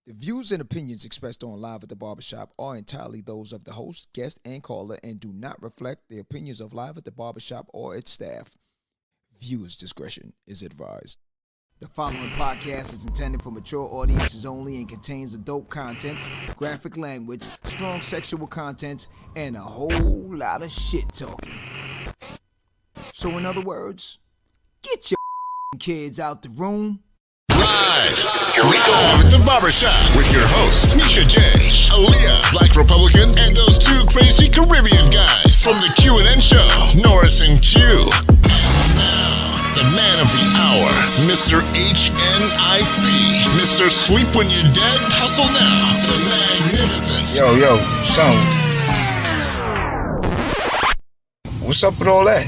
The views and opinions expressed on Live at the Barbershop are entirely those of the host, guest, and caller and do not reflect the opinions of Live at the Barbershop or its staff. Viewers' discretion is advised. The following podcast is intended for mature audiences only and contains adult contents, graphic language, strong sexual content, and a whole lot of shit talking. So in other words, get your kids out the room. Live, here we go at the Barbershop with your hosts, Misha J, Aaliyah, Black Republican, and those two crazy Caribbean guys from the Q&N show, Norris and Q. And now, the man of the hour, Mr. HNIC, Mr. Sleep When You're Dead, Hustle Now, the Magnificent. Yo, son. What's up with all that?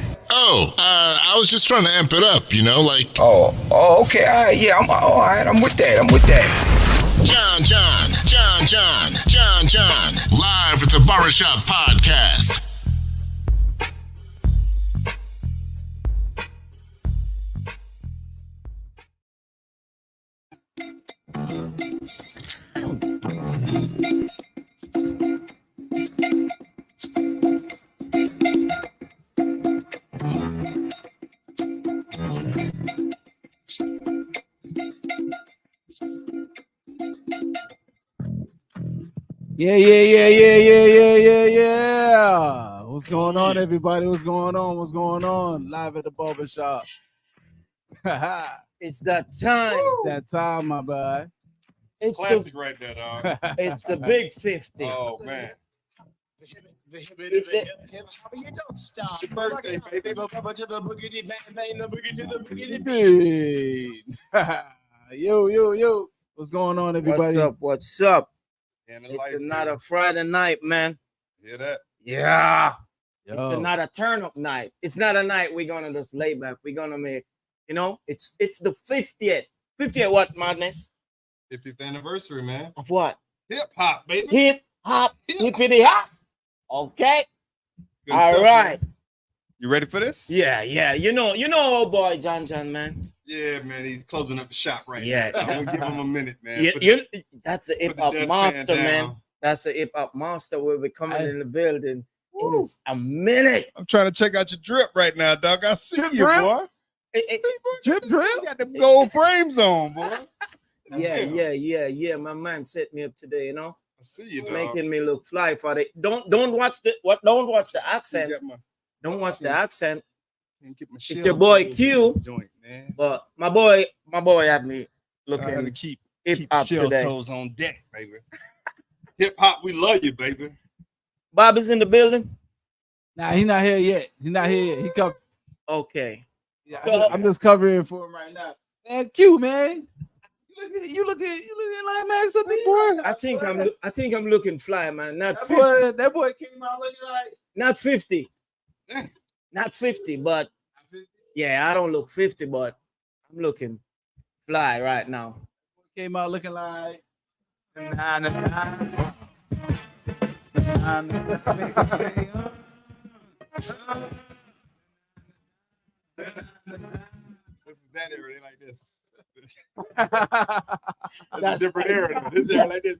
I was just trying to amp it up, you know, like... Oh, okay, all right, yeah, all right, I'm with that. John, live at the Barbershop podcast. Yeah. What's going on, everybody? What's going on? Live at the Barbershop. It's that time. That time, my boy. It's Classic right there, dog. It's the big 50. Oh, man. It's it. You don't stop. It's your birthday, baby. Hey. Yo. What's going on, everybody? What's up? And It's another Friday night, man. Hear that? Yeah. Yo. It's not a turn-up night. It's not a night we're gonna just lay back. We're gonna make, it's the 50th. 50th what, Madness? 50th anniversary, man. Of what? Hip hop, baby. Hip hop. Hippity hop. Okay. Good All stuff, right. man. You ready for this? Yeah. You know, old boy John, man. Yeah, man. He's closing up the shop right Yeah. now. I'm gonna give him a minute, man. That's the put hip the hop dustpan monster, down. man. That's the hip hop monster. Will be coming in the building in a minute. I'm trying to check out your drip right now, dog. I see you, drip? boy. Drip. You got them gold frames on, boy. Yeah. My man set me up today, I see you, dog. making me look fly for it. Don't watch the accent. Don't watch the accent. It's your boy Q. Joint, man. But my boy had me Trying to looking keep hip hop shell today. toes on deck, baby. Hip hop, we love you, baby. Bob is in the building. Nah, he's not here yet. He come. Okay. Yeah, I'm just covering for him right now. Man, Q, man. You looking like Max up there, boy. I think I'm looking fly, man. Not 50. That boy came out looking like Not 50. Not 50, but yeah, I don't look 50, but I'm looking fly right now. came out looking like. This is that area like this. That's That's a different area. This area like this.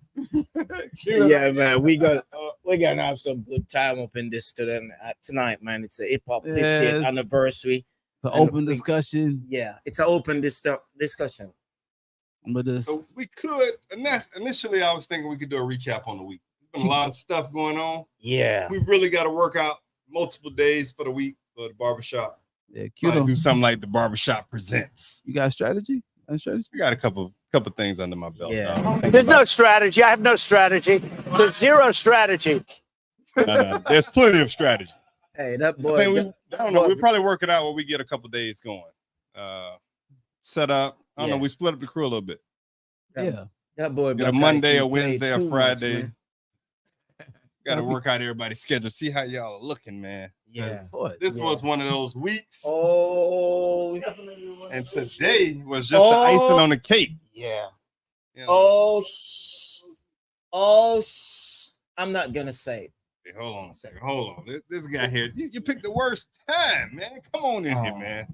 Yeah, man, we're gonna have some good time up in this tonight, man. It's a hip hop 50th Yes. anniversary. The And open discussion Yeah, it's an open discussion. with this. So we could initially I was thinking we could do a recap on the week. There's been a lot of stuff going on. Yeah, We really got to work out multiple days for the week for the barbershop. Yeah, Might Q. do something like the barbershop presents. You got a strategy? We got a couple things under my belt. Yeah. dog. There's no strategy. I have no strategy. There's zero strategy. No. There's plenty of strategy. hey, that I boy. think I don't know. We'll probably work it out when we get a couple days going. Set up. I don't know. We split up the crew a little bit. Yeah. That boy. Get a Black Monday, Eyed a Peas played Wednesday, a too much, Friday. man. Got to work out everybody's schedule. See how y'all are looking, man. Yeah. What? This was one of those weeks. Oh. And today was just the icing on the cake. Yeah. You know? Oh. I'm not gonna say it. Hey, hold on a second. Hold on. This guy here, you picked the worst time, man. Come on in here, man.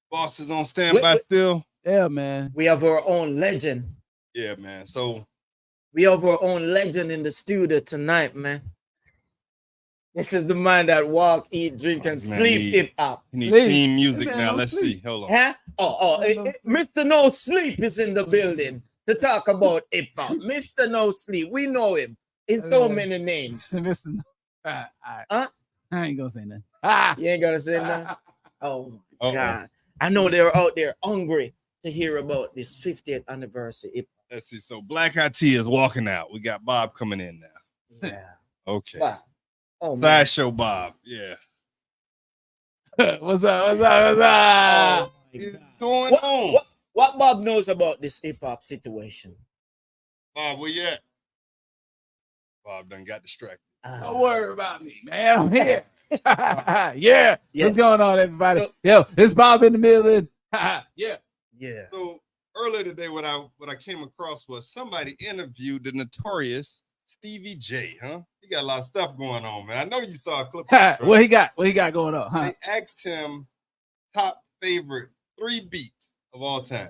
Boss is on standby still. Yeah, man. We have our own legend. Yeah, man. So We have our own legend in the studio tonight, man. This is the man that walk, eat, drink, and this man sleep need- hip hop. he need Sleep. theme music Hey, man, now. don't Let's sleep. see. Hold on. Huh? Mr. No Sleep is in the building to talk about hip hop. Mr. No Sleep, we know him in so many names. Listen. All right. Huh? I ain't gonna say nothing. You ain't gonna say nothing? Oh my Uh-oh. God. I know they're out there hungry to hear about this 50th anniversary hip Let's see. So Black IT is walking out. We got Bob coming in now. hop. Yeah. Okay. Wow. Oh man. Sideshow Bob. Yeah. What's up? What's up? What's up? Oh, my What's God. going What, on? what Bob knows about this hip hop situation? Bob, where you at? Bob done got distracted. Don't worry about me, man. I'm here. Yeah. Yeah. What's going on, everybody? So- Yo, it's Bob in the building. Yeah. Yeah. So earlier today, what I came across was somebody interviewed the notorious Stevie J, huh? He got a lot of stuff going on, man. I know you saw a clip. of this, right? What he got? What he got going on? Huh? They asked him top favorite 3 beats of all time.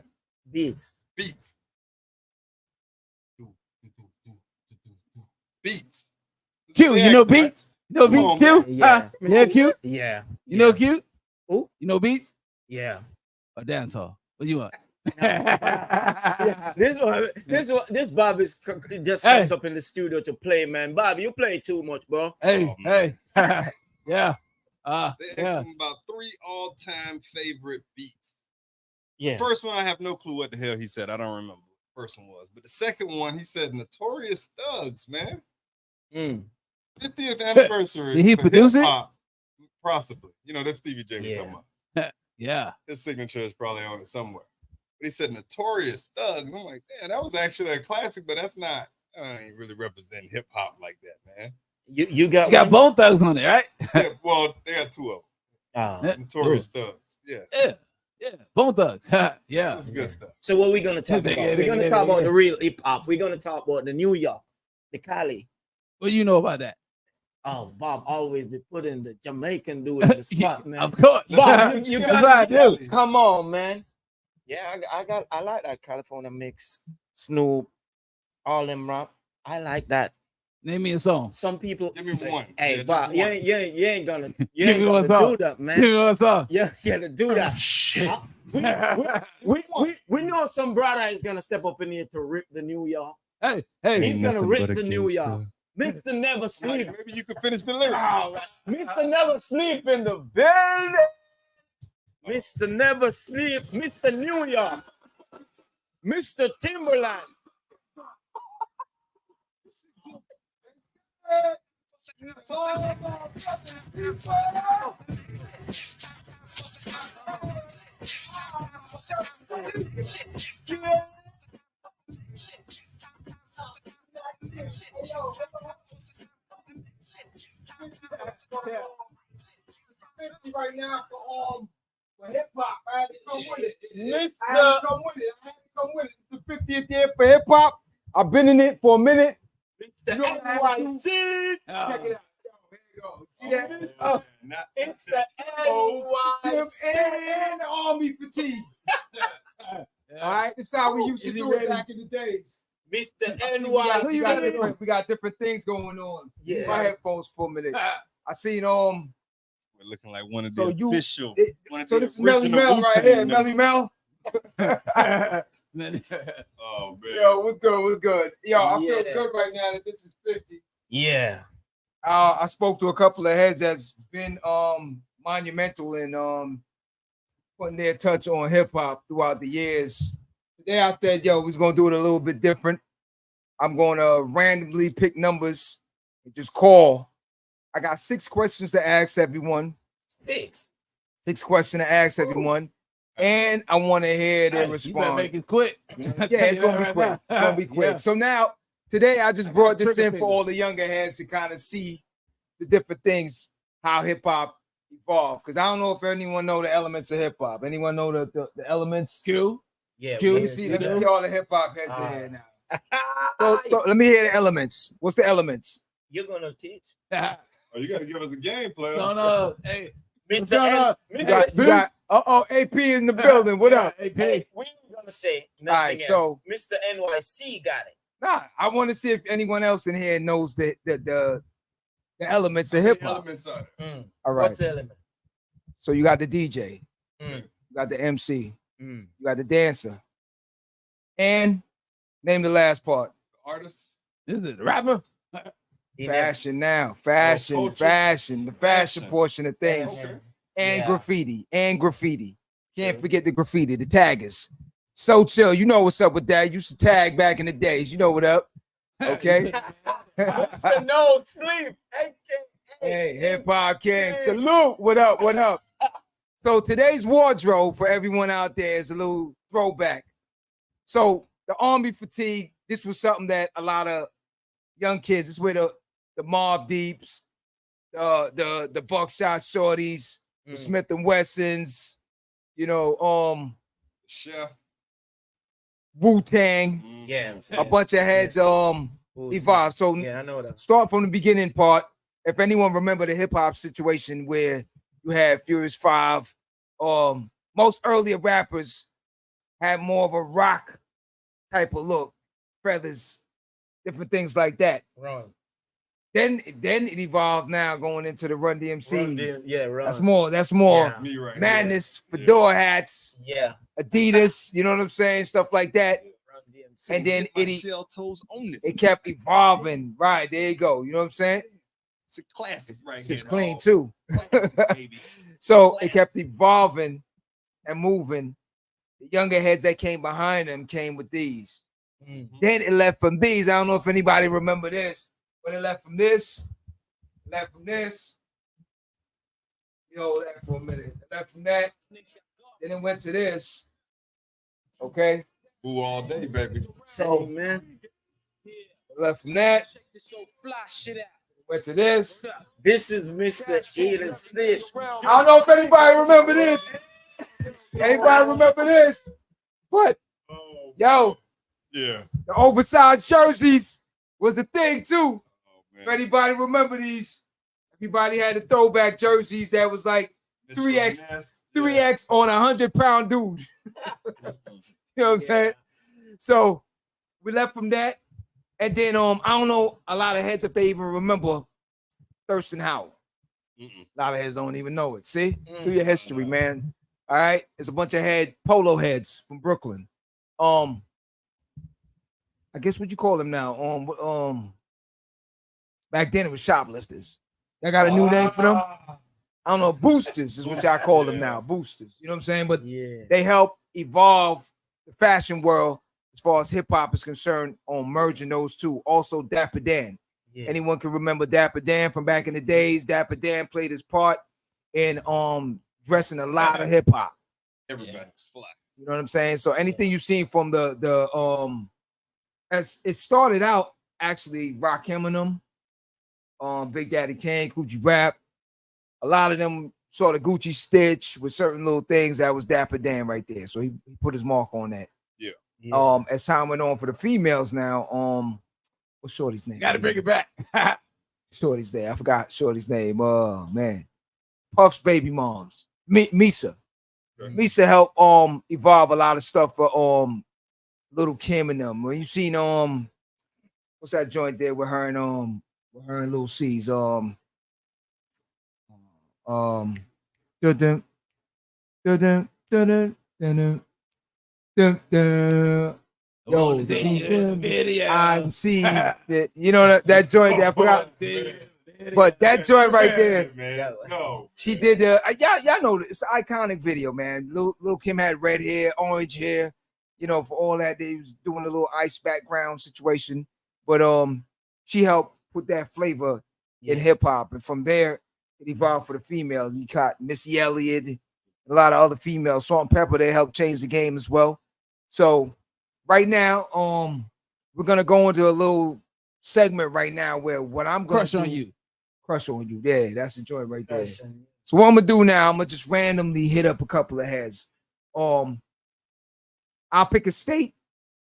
Beats. Beats. Beats. Q, you know Beats? You know Come on, Beats, Q? man. Huh? Yeah, Q? Yeah. You know Q? Who? You know Beats? Yeah. Or dance hall? What you want? This Bob is just Hey. comes up in the studio to play, man. Bob, you play too much, bro. Hey, Oh, hey. Yeah. They asked Yeah. him about 3 all-time favorite beats. Yeah. First one, I have no clue what the hell he said. I don't remember what the first one was. But the second one, he said Notorious Thugs, man. Mm. 50th anniversary. Did he for produce it? hip-hop, possibly. You know, that's Stevie J. Yeah. Talking about. Yeah. His signature is probably on it somewhere. But he said Notorious Thugs. I'm like, damn, that was actually a classic, but that's not, I ain't really representing hip hop like that, man. You got You got one? Bone Thugs on there, right? Yeah, well, they got 2 of Ah. Yeah. them. Notorious Thugs. Yeah. Yeah. Yeah. Bone Thugs. Yeah. That's good stuff. So what we gonna talk about? We're gonna talk about the real hip hop. We're gonna talk about the New York, the Cali. What do you know about that? Oh, Bob always be putting the Jamaican dude in the spot, man. Of course. Bob, you That's what I do. Come on, man. Yeah, I like that California mix. Snoop, all them rap. I like that. Name me a song. Some people. Give me one. Hey, Yeah, Bob, just you one. ain't gonna Give do me one song. that, Give man. me one song. Yeah, to do that. Shit. We know some brother is gonna step up in here to rip the New York. Hey, hey. He's gonna rip the New York. Mr. Never Sleep. Maybe you could finish the lyric. Mr. Never Sleep in the building. Mr. Never Sleep. Mr. New York. Mr. Timberland. Right now for hip hop. I had to come with it. Mr. I had to come with it. It's the 50th year for hip hop. I've been in it for a minute. Mr. NYC. Check it out. Yo, here you go. See that? Oh, It's the NYC. And the army fatigue. All right, this is how we used to Is he do it ready? back in the days. Mr. We got different things going on. Yeah. My headphones for a minute. I seen we're looking like one of the So you- official. it- one of so the this is Melly original Mel right Wu-Tang here. members. Melly Mel. Oh man. Yo, what's good? What's good? Yo, I feel Yeah. good right now that this is 50. Yeah. I spoke to a couple of heads that's been monumental in putting their touch on hip hop throughout the years. Today I said, yo, we're gonna do it a little bit different. I'm gonna randomly pick numbers and just call. I got 6 questions to ask everyone. 6. 6 questions to ask everyone. And I want to hear their You better response. make it quick. Yeah, it's gonna be quick. It's gonna be quick. Yeah. So now, today I just brought this trigger in for all the younger heads to kind of see the different things, how hip hop evolved. Because I don't know if anyone know the elements of hip hop. Anyone know the elements? Q. Yeah. Let we- me see all the hip hop heads in here now. Ah, So let me hear the elements. What's the elements? You're gonna teach. Oh, you got to give us a game, player. No. Hey, What's going on? You got AP in the building. What up? AP. Hey, we ain't gonna say nothing All right, else. so Mr. NYC got it. nah, I want to see if anyone else in here knows the elements of hip hop. Elements of it. All right. What's the element? So you got the DJ, Mm. you got the MC, Mm. you got the dancer, and name the last part. Artists. This is a rapper. Fashion now, fashion, culture. fashion, the fashion Fashion. portion of things, Okay. and Yeah. graffiti. Can't True. forget the graffiti, the taggers. So chill, you know what's up with that. Used to tag back in the days, you know what up. Okay. Mr. No Sleep. Hey, hip hop king, salute. What up? What up? So today's wardrobe for everyone out there is a little throwback. So the army fatigue, this was something that a lot of young kids, this is where the Mob Deeps, the Buckshot Shorties, the Smith and Wessons, Chef. Wu-Tang, Yeah. a bunch of heads evolved. So Yeah, I know that. start from the beginning part. If anyone remember the hip hop situation where you had Furious 5, most earlier rappers had more of a rock type of look, feathers, different things like that. Wrong. Then it evolved now going into the Run DMC. Yeah, wrong. That's more Yeah. Me right madness, here. fedora hats, Yeah. Adidas, you know what I'm saying? Stuff like that. Run DMC. And then Get my it shell toes on this. kept evolving. Right, there you go. You know what I'm saying? It's a classic right here. It's clean dog. too. Classic, baby. So it kept evolving and moving. The younger heads that came behind them came with these. Mhm. Then it left from these. I don't know if anybody remember this, but it left from this, left from this. You know that for a minute. It left from that. Then it went to this. Okay. Ooh, all day, baby. So, man, It left from that. Went to this. this is Mr. Eden Snitch. I don't know if anybody remember this. Anybody remember this? But Oh, yo, yeah. the oversized jerseys was a thing too. Oh, If man. anybody remember these, everybody had the throwback jerseys that was like Mitchell 3X, Ness, 3X on 100-pound dude. You know what I'm saying? So we left from that. And then I don't know a lot of heads if they even remember Thurston Howell. Mm-mm. A lot of heads don't even know it. See? Do your history, man. All right. There's a bunch of polo heads from Brooklyn. I guess what you call them now. Back then it was shoplifters. They got a new name for them. I don't know, boosters is what y'all call them now. Boosters. You know what I'm saying? But Yeah. they help evolve the fashion world as far as hip hop is concerned on merging those two. Also, Dapper Dan. Yeah. Anyone can remember Dapper Dan from back in the days. Dapper Dan played his part in dressing a lot of hip hop. Everybody was fly. You know what I'm saying? So anything you've seen from as it started out, actually, Rakim and them, Big Daddy Kane, Gucci Rap, a lot of them sort of Gucci Stitch with certain little things that was Dapper Dan right there. So he put his mark on that. Yeah. As time went on for the females now, what's Shorty's name? Gotta bring it back. Shorty's there. I forgot Shorty's name. Oh man. Puff's baby moms. Misa. Okay. Misa helped evolve a lot of stuff for Little Kim and them. When you seen what's that joint there with her and Lil C's? Dun, dun, dun, dun, dun, dun, dun, dun. Yo, I see that, you know that joint there. I forgot. But that joint right there, man. No. she did y'all know it's an iconic video, man. Lil Kim had red hair, orange hair, for all that. They was doing a little ice background situation. But she helped put that flavor in hip hop. And from there, it evolved for the females. You caught Missy Elliott, a lot of other females. Salt and Pepper, they helped change the game as well. So right now, we're gonna go into a little segment right now where what I'm gonna Crush on you. Crush on you. Yeah, that's the joint right there. So what I'm gonna do now, I'm gonna just randomly hit up a couple of heads. I'll pick a state,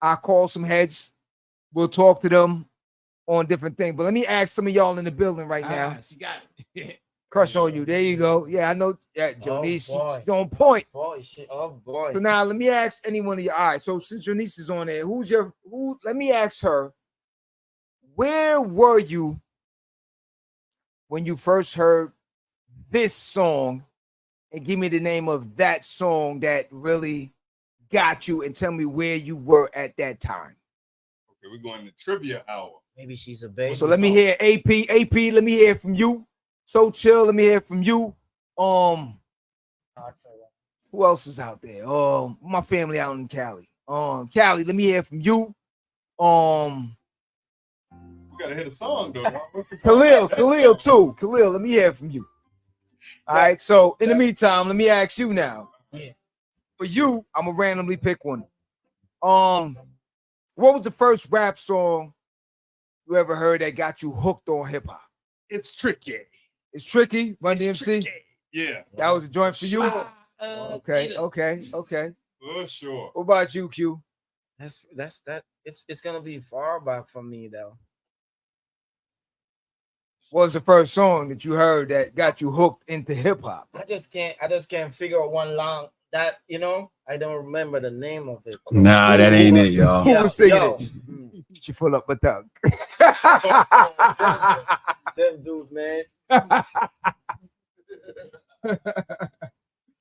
I'll call some heads, we'll talk to them on different things. But let me ask some of y'all in the building right now. She got it. Crush on You. There you go. Yeah, I know. Yeah, Jonice, boy. she's on point. Boy, shit. Oh boy. So now let me ask any one of you. All right, so since Jonice is on there, let me ask her, where were you when you first heard this song? And give me the name of that song that really got you, and tell me where you were at that time. Okay, we're going to trivia hour. Maybe she's a baby. So let me hear AP, let me hear from you. So Chill, let me hear from you. Who else is out there? My family out in Cali. Cali, let me hear from you. We gotta hit a song though. Khalil too. Khalil, let me hear from you. All right, so in the meantime, let me ask you now. Yeah. For you, I'm gonna randomly pick one. What was the first rap song you ever heard that got you hooked on hip hop? It's tricky. It's Tricky, Run DMC. Tricky. Yeah. That was a joint for you. Okay. For sure. What about you, Q? That's that. It's gonna be far back from me though. What was the first song that you heard that got you hooked into hip hop? I just can't figure out one long that I don't remember the name of it. Nah, that ain't it, y'all. Who was singing yo. it? She full up a thug. Them dude, man.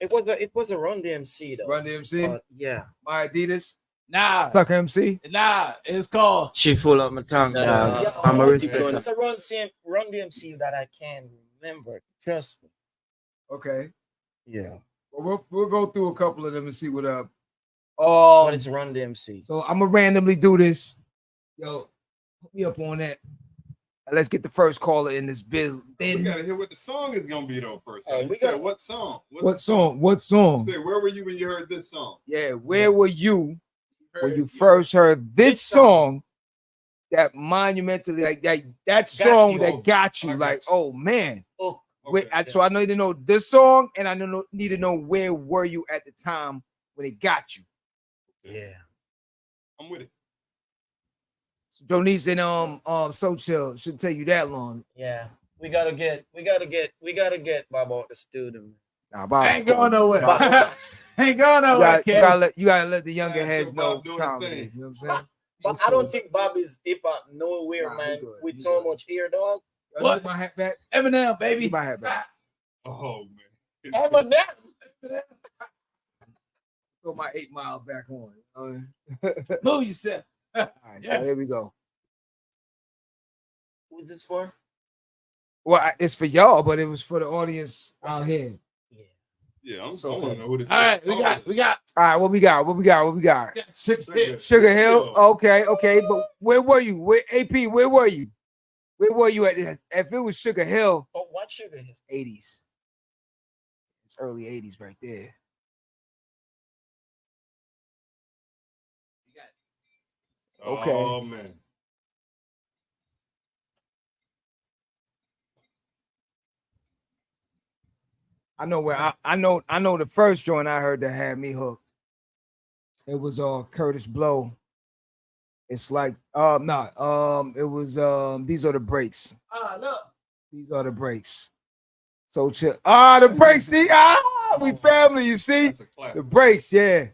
It was a Run DMC though. Run DMC? Yeah. My Adidas? Nah, Sucker MC? nah, it's called. She full up my tongue. I'm a respect. It's a Run DMC that I can remember. Trust me. Okay. Yeah. Well, we'll go through a couple of them and see what up. But it's Run DMC. So I'm gonna randomly do this. Yo, put me up on that. Let's get the first caller in this bill. We gotta hear what the song is gonna be though first. Hey, You said what song? What song? You said, where were you when you heard this song? Yeah, where were you when you first heard this song that monumentally, like that song that got you, like, oh man. Okay. So I need to know this song, and I need to know where were you at the time when it got you. Yeah. I'm with it. So Jonice and So Chill should take you that long. Yeah. We gotta get Bob out the studio. Nah, Bob, Ain't going nowhere. Bob, Ain't going nowhere. you gotta let the younger heads sure, know Bob doing time his it thing. is, you know what I'm saying? but I don't think Bob is hip hop nowhere, Nah, man. he good. With He so good. much hair, dog. What? My hat back. Eminem, baby. Keep my hat back. Oh man. Eminem. Throw my 8 Mile back on. Move yourself. All right, so here we go. Who's this for? Well, it's for y'all, but it was for the audience out here. Yeah, I So want to know who this All right, is. we got. All right, what we got? Sugar Hill. Okay. But where were you? AP, where were you? Where were you at? If it was Sugar Hill, Oh, what sugar is? 80s. It's early 80s right there. Okay. Oh man. I know where I know the first joint I heard that had me hooked. It was Curtis Blow. It's like it was These Are the Breaks. Look. These are the breaks. So chill. The breaks. See, we family. You see, That's a classic. the breaks. Yeah,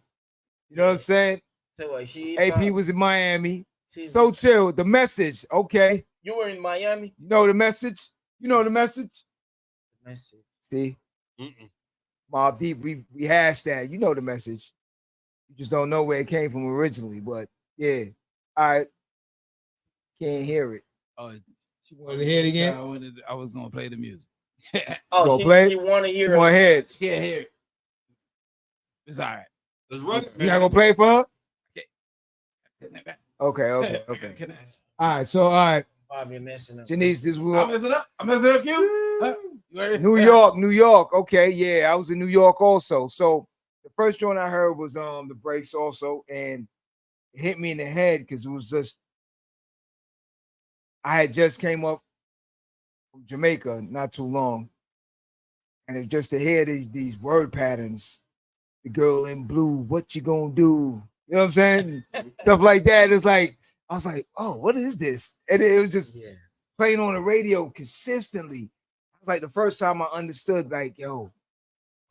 you know what I'm saying. So what, AP was in Miami. she's- So chill. The Message. Okay, you were in Miami. you know the message. You know the message. Message. See, Mm-mm. Mobb Deep. We hashed that. You know the message. You just don't know where it came from originally. But yeah, all right. Can't hear it. Oh, You want to hear it again? I was gonna play the music. Oh, Go play it? you want to hear Go it? ahead. Can't hear it. It's all right. Let's run it, You not man. gonna play it for her? Okay. Can All right. So all right, Bob, you're messing up. Janice, this I'm will messing up. I'm messing up, Q. Huh? You ready? New York. Okay, yeah, I was in New York also. So the first joint I heard was the breaks also, and it hit me in the head because it was just I had just came up from Jamaica not too long, and it's just to hear these word patterns. The girl in blue, what you gonna do? You know what I'm saying? Stuff like that. It's like I was like, oh, what is this? And it was just Yeah. playing on the radio consistently. I was like the first time I understood, like, yo,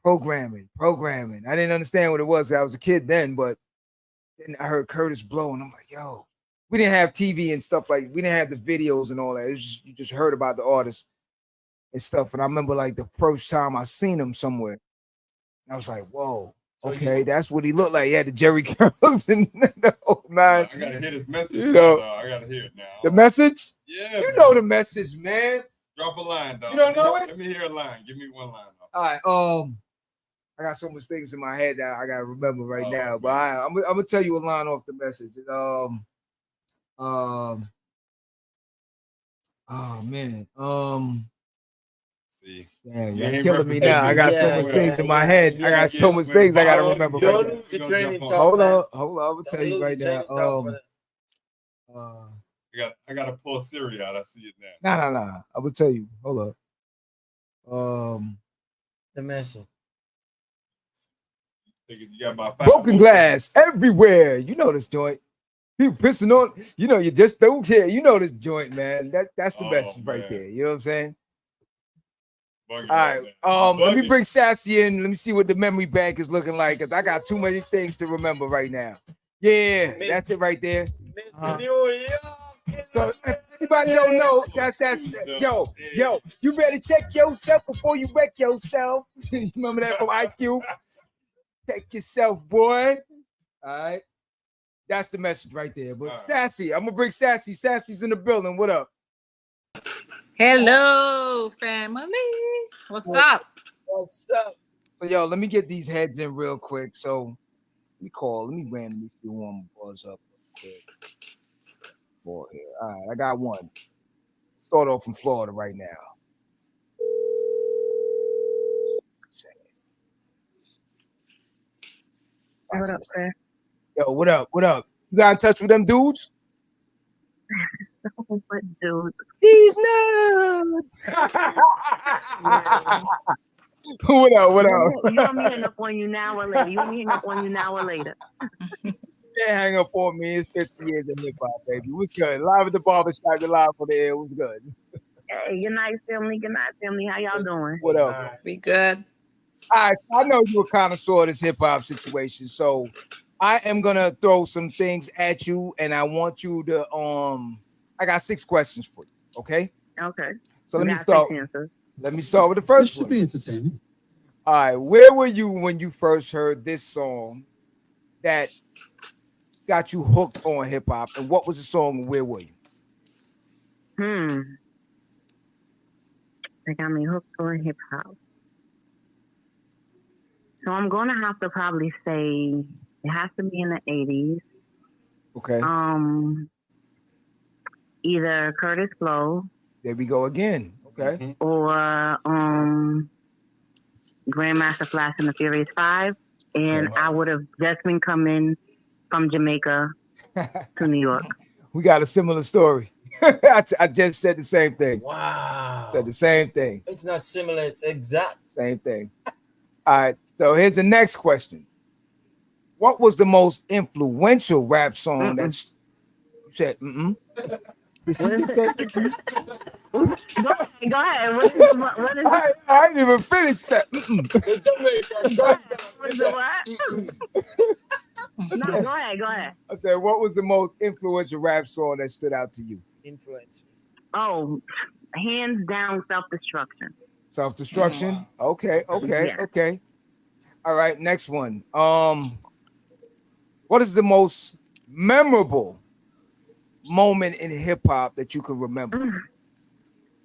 programming. I didn't understand what it was. I was a kid then, but then I heard Curtis Blow, and I'm like, yo, we didn't have TV and stuff like. We didn't have the videos and all that. It was just, you just heard about the artists and stuff. And I remember like the first time I seen him somewhere, and I was like, whoa. So Okay, that's what he looked like. He had the Jerry curls and the whole nine. I gotta hear this message. You know, I gotta hear it now. the message? Yeah. You know the message, man. Drop a line, dog. You don't know it? Let me hear a line. Give me one line. Dog. All right. I got so much things in my head that I gotta remember right now. But I'm gonna tell you a line off the message. Oh man. See. Damn, You you're ain't killing me now. I got so much things in my head. I got so much things I gotta remember. Don't Right lose the training now. talk. Hold man. on. I'm gonna tell Don't you lose right the now. training talk for that. I gotta pull Siri out. I see it now. Nah. I will tell you. Hold up. The message. You got my Broken glass everywhere. You know this joint. You pissing on. You know you just don't care. You know this joint, man. That's the message right there. You know what I'm saying? All right. Let me bring Sassy in. Let me see what the memory bank is looking like, because I got too many things to remember right now. Yeah, that's it right there. So if anybody don't know, that's yo, you better check yourself before you wreck yourself. You remember that from Ice Cube? Check yourself, boy. All right. That's the message right there. But Sassy, I'm gonna bring Sassy. Sassy's in the building. What up? Hello, family. What's up? What's up? So yo, let me get these heads in real quick. So let me randomly see who I'm gonna buzz up. Boy, here. All right, I got one. Start off from Florida right now. What up, sir? Yo, what up? What up? You got in touch with them dudes? What dude? These nuts. What up? What up? You want me to hang up on you now or later? You want me to hang up on you now or later? Can't hang up on me. It's 50 years in hip hop, baby. What's good? Live at the barbershop. You're live on the air. What's good? Hey, good night, family. Good night, family. How y'all doing? What up? We good. All right, so I know you're a connoisseur of this hip hop situation, so I am gonna throw some things at you, and I want you to I got 6 questions for you. Okay. Okay. So let me got start. 6 answers. Let me start with the first one. Be entertaining. All right, where were you when you first heard this song that got you hooked on hip hop, and what was the song? And where were you? They got me hooked on hip hop. So I'm gonna have to probably say it has to be in the 80s. Okay. Either Curtis Blow. There we go again. Okay. Or Grandmaster Flash and the Furious 5. And I would have just been coming from Jamaica to New York. We got a similar story. I just said the same thing. Wow. Said the same thing. It's not similar, it's exact. Same thing. All right. So here's the next question. What was the most influential rap song that you said? Go ahead. What is I didn't even finish that. No, go ahead. I said, what was the most influential rap song that stood out to you? Influence. Oh, hands down, Self-Destruction. Self-Destruction? Okay. All right, next one. What is the most memorable moment in hip hop that you can remember?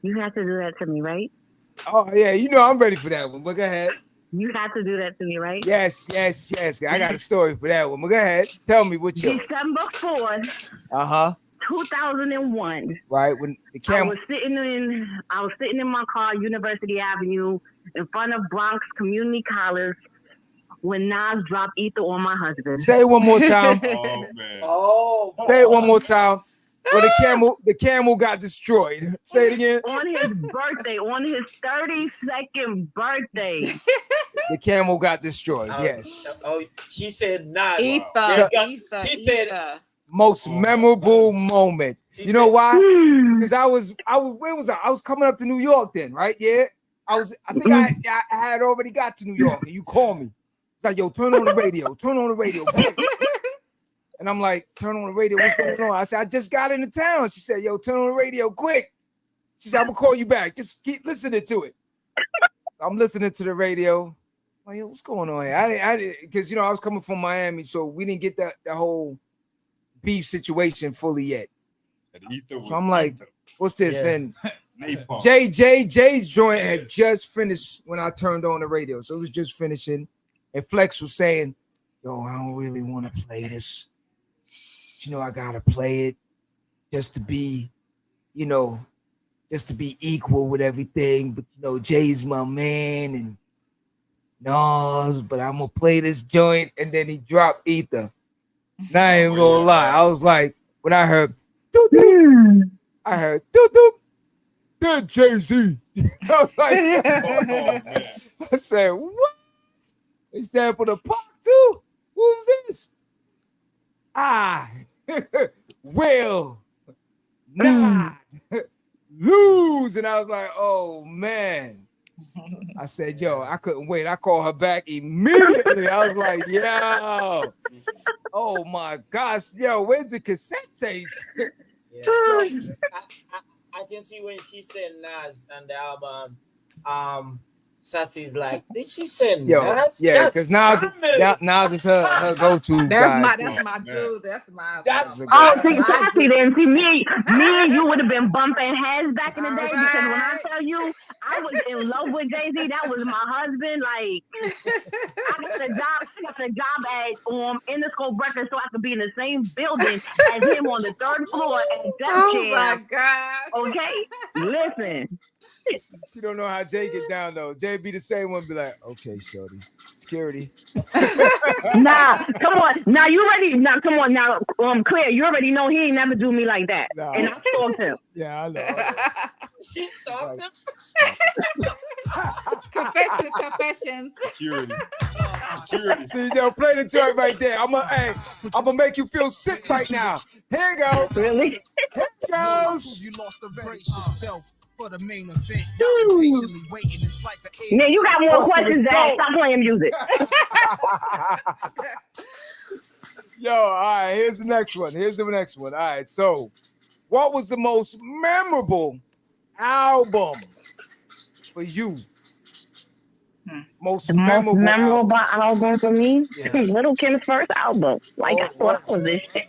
You had to do that to me, right? Oh yeah, you know I'm ready for that one. But go ahead. You had to do that to me, right? Yes. I got a story for that one. But go ahead. Tell me what you. December 4th. 2001. Right when the camera. I was sitting in my car, University Avenue, in front of Bronx Community College, when Nas dropped Ether on my husband. Say it one more time. Oh man. Oh. Say it one more time. Well, the camel got destroyed. Say it again. On his birthday, on his 32nd birthday. The camel got destroyed. Yes. Oh, she said Nas. Ether. She said most memorable moment. You know why? Because I was where was I? I was coming up to New York then, right? Yeah. I think I had already got to New York, and you called me. It's like, yo, turn on the radio, quick. And I'm like, turn on the radio, what's going on? I said, I just got into town. She said, yo, turn on the radio quick. She said, I'm gonna call you back. Just keep listening to it. I'm listening to the radio. I'm like, yo, what's going on here? I didn't, because I was coming from Miami, so we didn't get that whole beef situation fully yet. So I'm like, what's this? Yeah. Then Jay's joint had just finished when I turned on the radio. So it was just finishing. And Flex was saying, yo, I don't really want to play this. I gotta play it just to be, just to be equal with everything. But Jay's my man and Nas, but I'm gonna play this joint. And then he dropped Ether. Now I ain't gonna lie. I was like, when I heard doo-doo, I heard doo-doo, then Jay-Z. I was like, I said, what? They stand for the Pac too? Who's this? I will not lose. And I was like, oh man. I said, yo, I couldn't wait. I called her back immediately. I was like, yo, oh my gosh, yo, where's the cassette tapes? Yeah. I can see when she said Nas on the album, Sassy's like, did she say Nas? Yeah, because Nas is her go-to. That's my dude. That's my. See, Sassy, then see me and you would have been bumping heads back in the day because when I tell you I was in love with Jay-Z, that was my husband. Like, I got the job at Interscope Records so I could be in the same building as him on the third floor at Death Oh my God. Okay, listen. She don't know how Jay get down though. Jay be the same one, be like, okay, shorty, security. Nah, come on. Now you ready? Now come on. Now, Claire, you already know he ain't never do me like that. Nah. And I stalked him. Yeah, I know. She stalked him. Confessions. Security. See, play the joint right there. I'm gonna make you feel sick right now. Here it goes. Really? Here it goes. You lost the brace yourself. For the main event, y'all patiently waiting. It's like the yeah, you got more questions, Dad. Stop playing music. Yo, all right, here's the next one. All right, so what was the most memorable album for you? Most memorable album for me? Yeah. Little Kim's first album. Like, I thought I was this shit.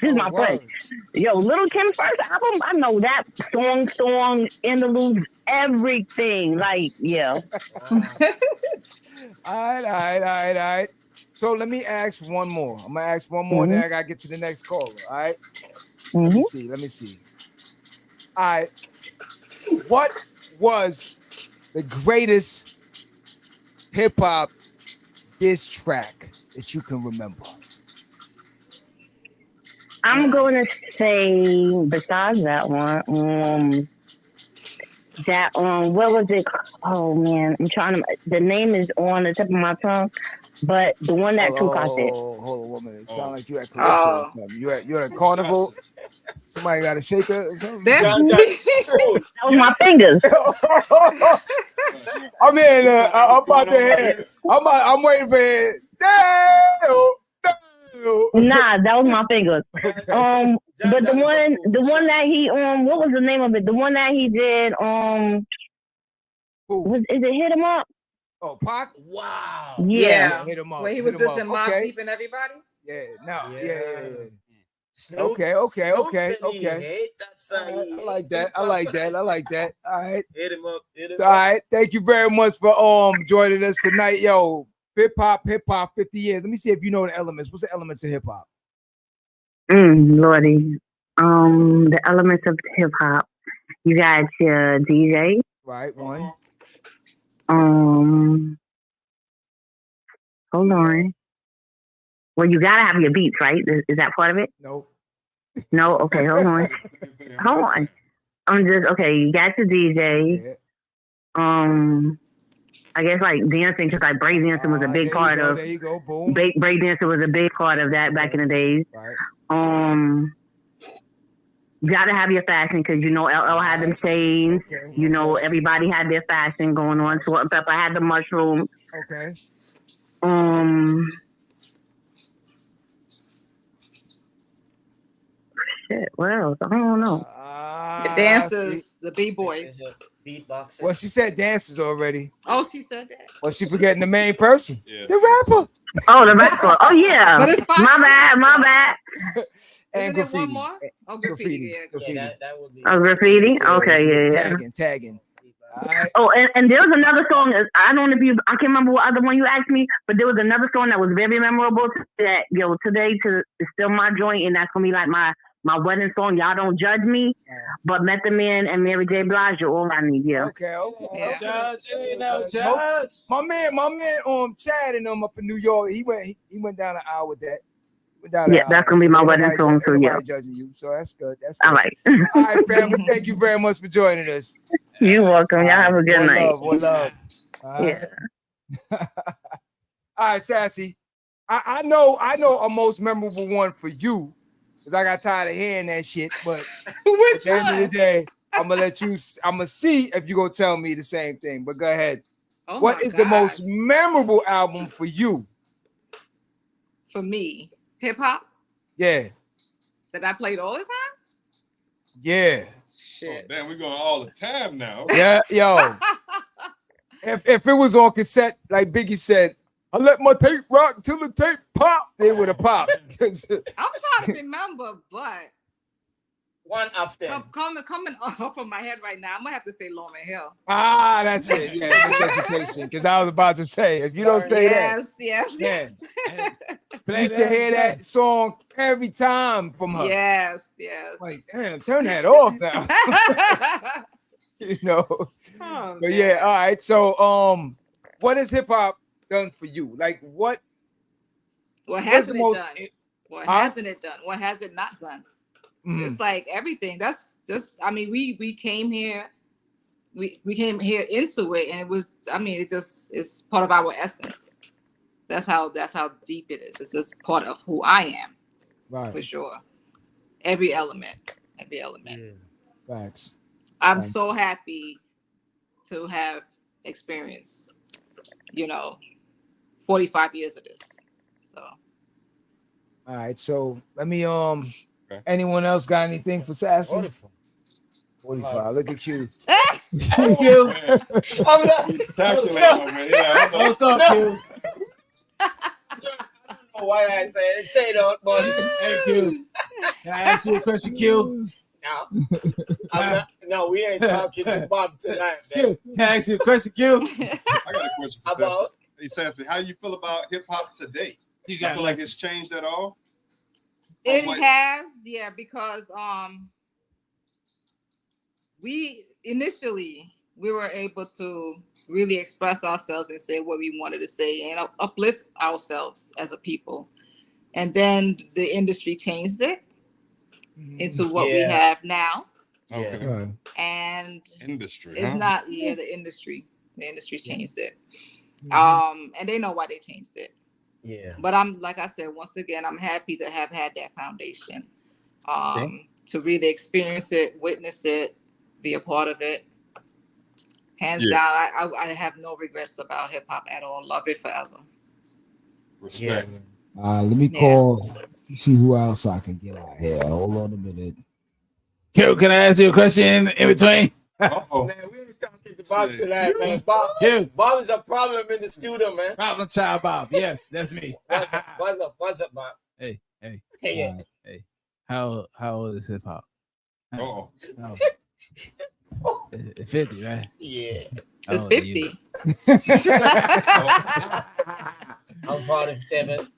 She's my friend. Yo, Little Kim's first album, I know that song, interludes, everything. Like, yeah. All right. So let me ask one more. I'm gonna ask one more, then I gotta get to the next caller. All right. Let me see. All right. What was the greatest hip hop diss track that you can remember? I'm going to say, besides that one, what was it? Oh man, the name is on the tip of my tongue, but the one that Tupac did. Hold on, 1 minute. It sounds like you at Calypso. You're at Carnival. Somebody got a shaker or something? That was my fingers. I'm in. I'm about to head. I'm waiting for it. Nah, that was my fingers. But the one that he what was the name of it? The one that he did is it Hit 'Em Up? Oh, Pac? Wow. Yeah. Hit 'Em Up. When he was dissing Mob Deep and everybody? Yeah. No. Yeah. Snoop, Okay. Hate that song. I like that. All right. Hit him up. All right. Thank you very much for joining us tonight. Yo, hip hop 50 years. Let me see if you know the elements. What's the elements of hip hop? Lordy. The elements of hip hop. You got your DJ. Right, one. Hold on. Well, you gotta have your beats, right? Is that part of it? Nope. No? Okay, hold on. You got your DJ. Yeah. I guess like dancing, because like breakdancing was a big part of. There you go, boom. Breakdancing was a big part of that back in the days. Right. You gotta have your fashion because you know LL had them shades. You know everybody had their fashion going on. Salt and Pepper had the mushroom. Okay. Shit. What else? I don't know. The dancers, the B-boys. Beatboxing. Well, she said dancers already. Oh, she said that. Well, she forgetting the main person, Yeah. the rapper. Oh, the rapper. Oh yeah. But it's fine. My bad. And Isn't graffiti. it one more? Oh, graffiti. Yeah, Graffiti. Yeah, that would be. Oh, graffiti. Yeah, Okay, yeah. Tagging. All right. Oh, and there was another song. I don't know if I can't remember what other one you asked me, but there was another song that was very memorable. That today is still my joint, and that's gonna be like my wedding song. Y'all don't judge me, but Method Man and Mary J. Blige are all I need. Yeah. Okay. Yeah. Judge, you know, Judge. My man, Chad and them up in New York. He went down an aisle with that. Yeah, that's gonna be my wedding song too. Yeah. Judging you, so that's good. That's good. All right. All right, family. Thank you very much for joining us. You're welcome. Y'all have a good night. One love. Yeah. All right, Sassy. I know a most memorable one for you because I got tired of hearing that shit. But at the end of the day, I'm gonna see if you're gonna tell me the same thing. But go ahead. Oh, what is the most memorable album for you? For me, hip hop. Yeah. That I played all the time. Yeah. Shit. Oh, damn, we're going all the time now. Yeah, yo. if it was on cassette, like Biggie said, I let my tape rock till the tape pop, they would have popped. I'm trying to remember, but one of them coming off of my head right now, I'm gonna have to say Lauryn Hill. Ah, that's it. Yeah, that's education. Because I was about to say, if you don't say that, yes. I used to hear that song every time from her. Yes. Like, damn, turn that off now. You know. Oh, but yeah, all right. So, what has hip hop done for you? Like, what? What hasn't it done? What hasn't it done? What has it not done? It's like everything. That's just. I mean, we came here. We came here into it, and it was. I mean, it's part of our essence. That's how deep it is. It's just part of who I am, right? For sure. Every element. Yeah. Facts. I'm so happy to have experienced, 45 years of this. So. All right. So let me. Anyone else got anything for Sassy? 45. Look at you. Thank you. I'm not calculating, man. What's up, Q? I don't know why I say that, buddy. Thank you. Can I ask you a question, Q? No, we ain't talking to Bob tonight, man. Q, can I ask you a question, Q? I got a question for about. Hey, Sassy, how you feel about hip hop today? You feel like it's changed at all? It has, yeah, because we were able to really express ourselves and say what we wanted to say and uplift ourselves as a people. And then the industry changed it into what we have now. Okay. And industry. It's not the industry. The industry changed it. And they know why they changed it. Yeah. But like I said, once again, I'm happy to have had that foundation. To really experience it, witness it, be a part of it. Hands down, I have no regrets about hip hop at all. Love it forever. Respect. Let me call. See who else I can get out here. Hold on a minute. Q, can I ask you a question in between? Uh-oh. Man, we ain't talking to Bob tonight, man. Bob is a problem in the studio, man. Problem child Bob. Yes, that's me. What's up, Bob? Hey. Hey. How old is hip hop? Oh. 50, right? Yeah. It's 50. I'm 47.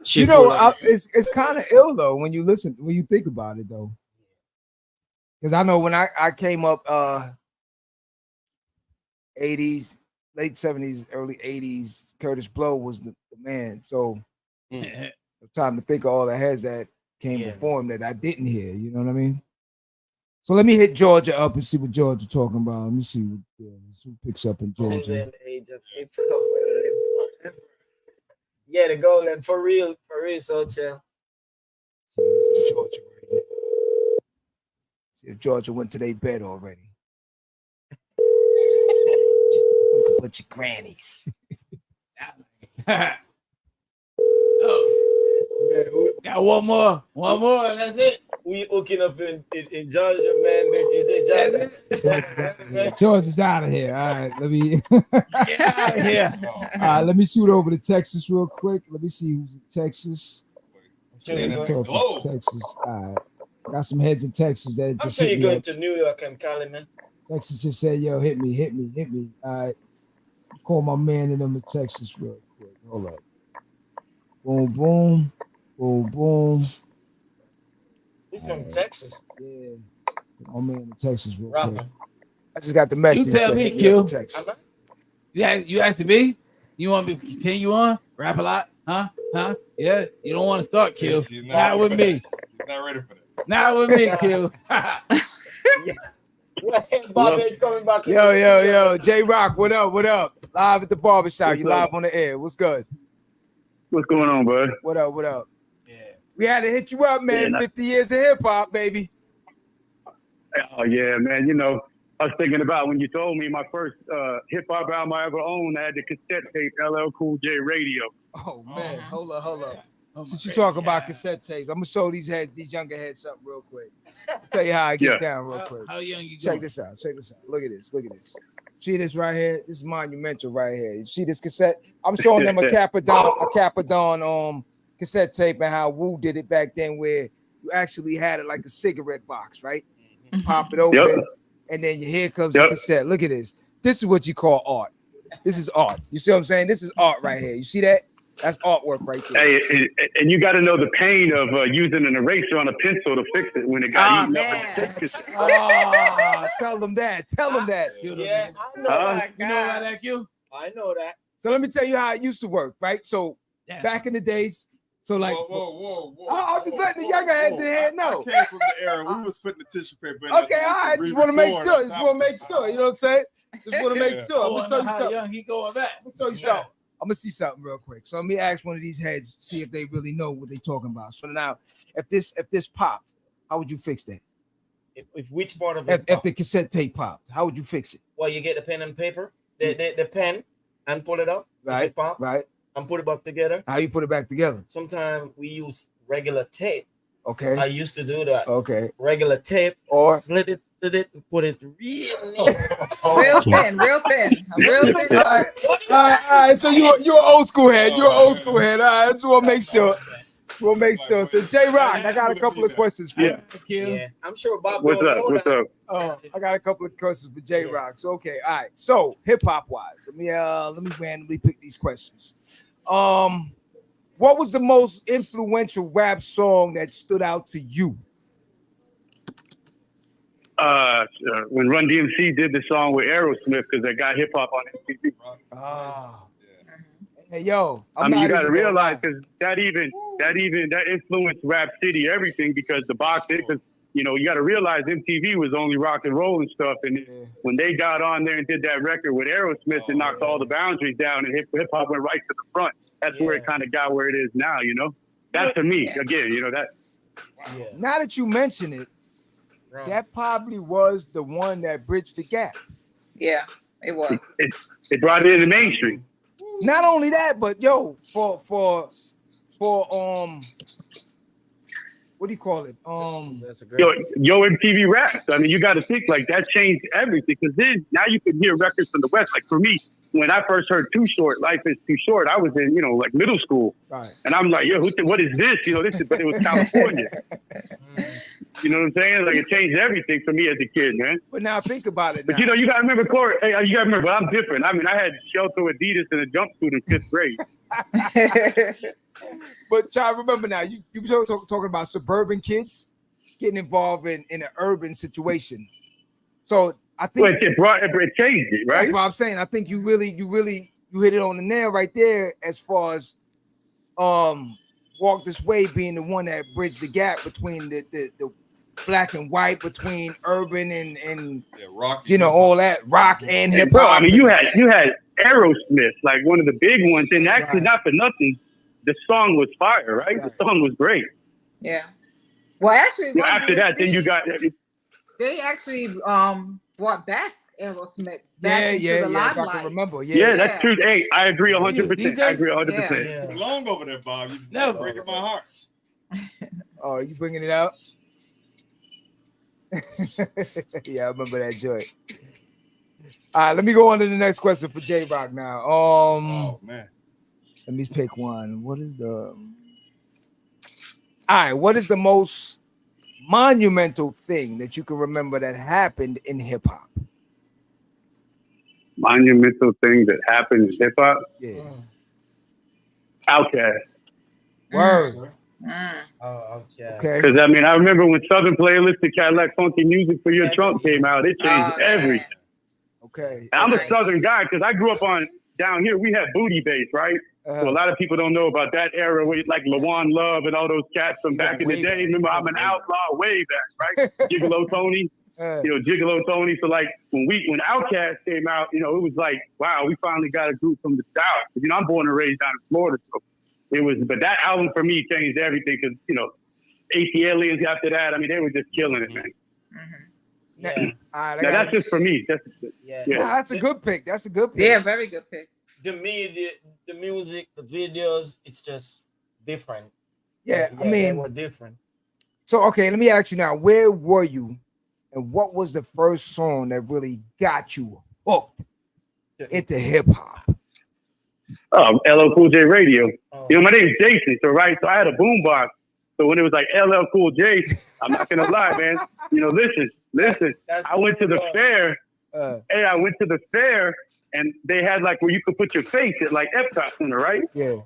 It's kind of ill though when you think about it though. Because I know when I came up 80s, late 70s, early 80s, Curtis Blow was the man. So time to think of all the heads that came before him that I didn't hear. You know what I mean? So let me hit Georgia up and see what Georgia talking about. Let me see what who picks up in Georgia. Age of hip-hop. Yeah, the golden for real, so chill. See who's in Georgia right now. See if Georgia went to their bed already. Like a bunch of grannies. Got one more, and that's it. We hooking up in Georgia, man. They say Georgia. Georgia's out of here. All right, let me Get out of here. All right, let me shoot over to Texas real quick. Let me see who's in Texas. Texas. All right. Got some heads in Texas that I'm just sure hit you're me going up. to New York and Cali, man. Texas just said, yo, hit me. All right. Call my man in them in Texas real quick. Hold up. Boom, boom. Boom, boom. He's from Texas. Yeah. My man in Texas real quick. Rapper. I just got the message. You tell me, Hit Q. up Texas. You asking me? You want me to continue on? Rap a lot? Huh? Yeah. You don't want to start, Q. Not with me. He's not ready for that. Not with me, Q. Bobby coming back. Yo. J-Rock, what up? Live at the barbershop. You live on the air. What's good? What's going on, bud? What up? Yeah. We had to hit you up, man. Yeah, 50 years of hip hop, baby. Oh, yeah, man. You know, I was thinking about when you told me my first hip hop album I ever owned, I had the cassette tape, LL Cool J Radio. Oh, man. Hold up. Since you talk about cassette tapes, I'm going to show these younger heads something real quick. I'll tell you how I get down real quick. How young you Check going? this out. Look at this. See this right here? This is monumental right here. You see this cassette? I'm showing them a Capadon cassette tape and how Wu did it back then, where you actually had it like a cigarette box, right? Pop it open, and then here comes the cassette. Look at this. This is what you call art. This is art. You see what I'm saying? This is art right here. You see that? That's artwork right there. Hey, and you got to know the pain of using an eraser on a pencil to fix it when it got eaten up. Tell them that. Yeah, I know that. You know about that, Q? I know that. So let me tell you how it used to work, right? So back in the days, so like, whoa. I'm just letting the younger heads in here know. I came from the era we was putting the tissue paper in. Okay, all right. Just want to make sure. You know what I'm saying? Just want to make sure. I'm gonna show you how young he going back. I'm gonna show you something. I'm gonna see something real quick. So let me ask one of these heads, see if they really know what they're talking about. So now, if this popped, how would you fix that? If which part of it? If the cassette tape popped, how would you fix it? Well, you get the pen and paper, the pen, and pull it up. Right. Pop, right. And put it back together. How you put it back together? Sometimes we use regular tape. Okay. I used to do that. Okay. Regular tape. Or slit it, and put it real real thin. All right. So you're an old school head. All right. I just want to make sure. So J-Rock, I got a couple of questions for you. Yeah. I'm sure Bob. What's up? I got a couple of questions for J-Rock. So okay, all right. So hip hop wise, let me randomly pick these questions. What was the most influential rap song that stood out to you? When Run DMC did the song with Aerosmith, because they got hip hop on MTV. Hey yo, I mean, you got to realize because that influenced Rap City everything because the box, because you got to realize MTV was only rock and roll and stuff, and when they got on there and did that record with Aerosmith, it knocked all the boundaries down, and hip hop went right to the front. That's where it kind of got where it is now. That to me, again, that. Yeah. Now that you mention it, that probably was the one that bridged the gap. Yeah, it was. It brought it in the mainstream. Not only that, but yo, for what do you call it? That's a great yo MTV Raps. I mean, you got to think like that changed everything because then now you can hear records from the West. Like for me, when I first heard Too Short, Life is Too Short, I was in like middle school, right. And I'm like, yo, what is this? But it was California. You know what I'm saying? Like it changed everything for me as a kid, man. But now think about it. But you got to remember, Corey. Hey, you got to remember, I'm different. I mean, I had Shelter Adidas and a jumpsuit in 5th grade. But try to remember now, you talking about suburban kids getting involved in an urban situation. So I think it changed it, right? That's what I'm saying. I think you really hit it on the nail right there as far as Walk This Way being the one that bridged the gap between the black and white, between urban and rock, all that rock and hip hop. Bro, I mean, you had Aerosmith, like one of the big ones, and actually not for nothing, the song was fire, right? The song was great. Yeah. Well, actually, Yeah, after that, then you got. They actually brought back Aerosmith back into the limelight. If I can remember. Yeah, that's true. Hey, I agree 100%. I agree 100%. Yeah. Long over there, Bob. You're breaking my heart. Oh, you bringing it out? Yeah, I remember that joint. All right, let me go on to the next question for J-Rock now. Oh man, let me pick one. What is the? All right, what is the most monumental thing that you can remember that happened in hip hop? Monumental thing that happened in hip hop? Yeah. Outkast. Word. Oh, okay. Because I mean, I remember when Southern Playlist and Cadillac Funky Music for Your Trunk came out, it changed everything. Okay. And I'm a Southern guy because I grew up down here. We had booty bass, right? So a lot of people don't know about that era with like LaJuan Love and all those cats from back in the day. Remember, I'm an outlaw way back, right? Gigolo Tony. Gigolo Tony. So like when Outkast came out, it was like, wow, we finally got a group from the South. I'm born and raised down in Florida, so but that album for me changed everything because AC Aliens after that, I mean, they were just killing it, man. Yeah. Now that's just for me. That's a good pick. That's a good pick. Yeah, very good pick. The media, the music, the videos, it's just different. Yeah, I mean, they were different. So, okay, let me ask you now, where were you and what was the first song that really got you hooked into hip hop? LL Cool J Radio. My name's Jason, so I had a boombox. So when it was like LL Cool J, I'm not gonna lie, man. Listen. I went to the fair. I went to the fair, and they had like where you could put your face at like Epcot Center, right? Yeah.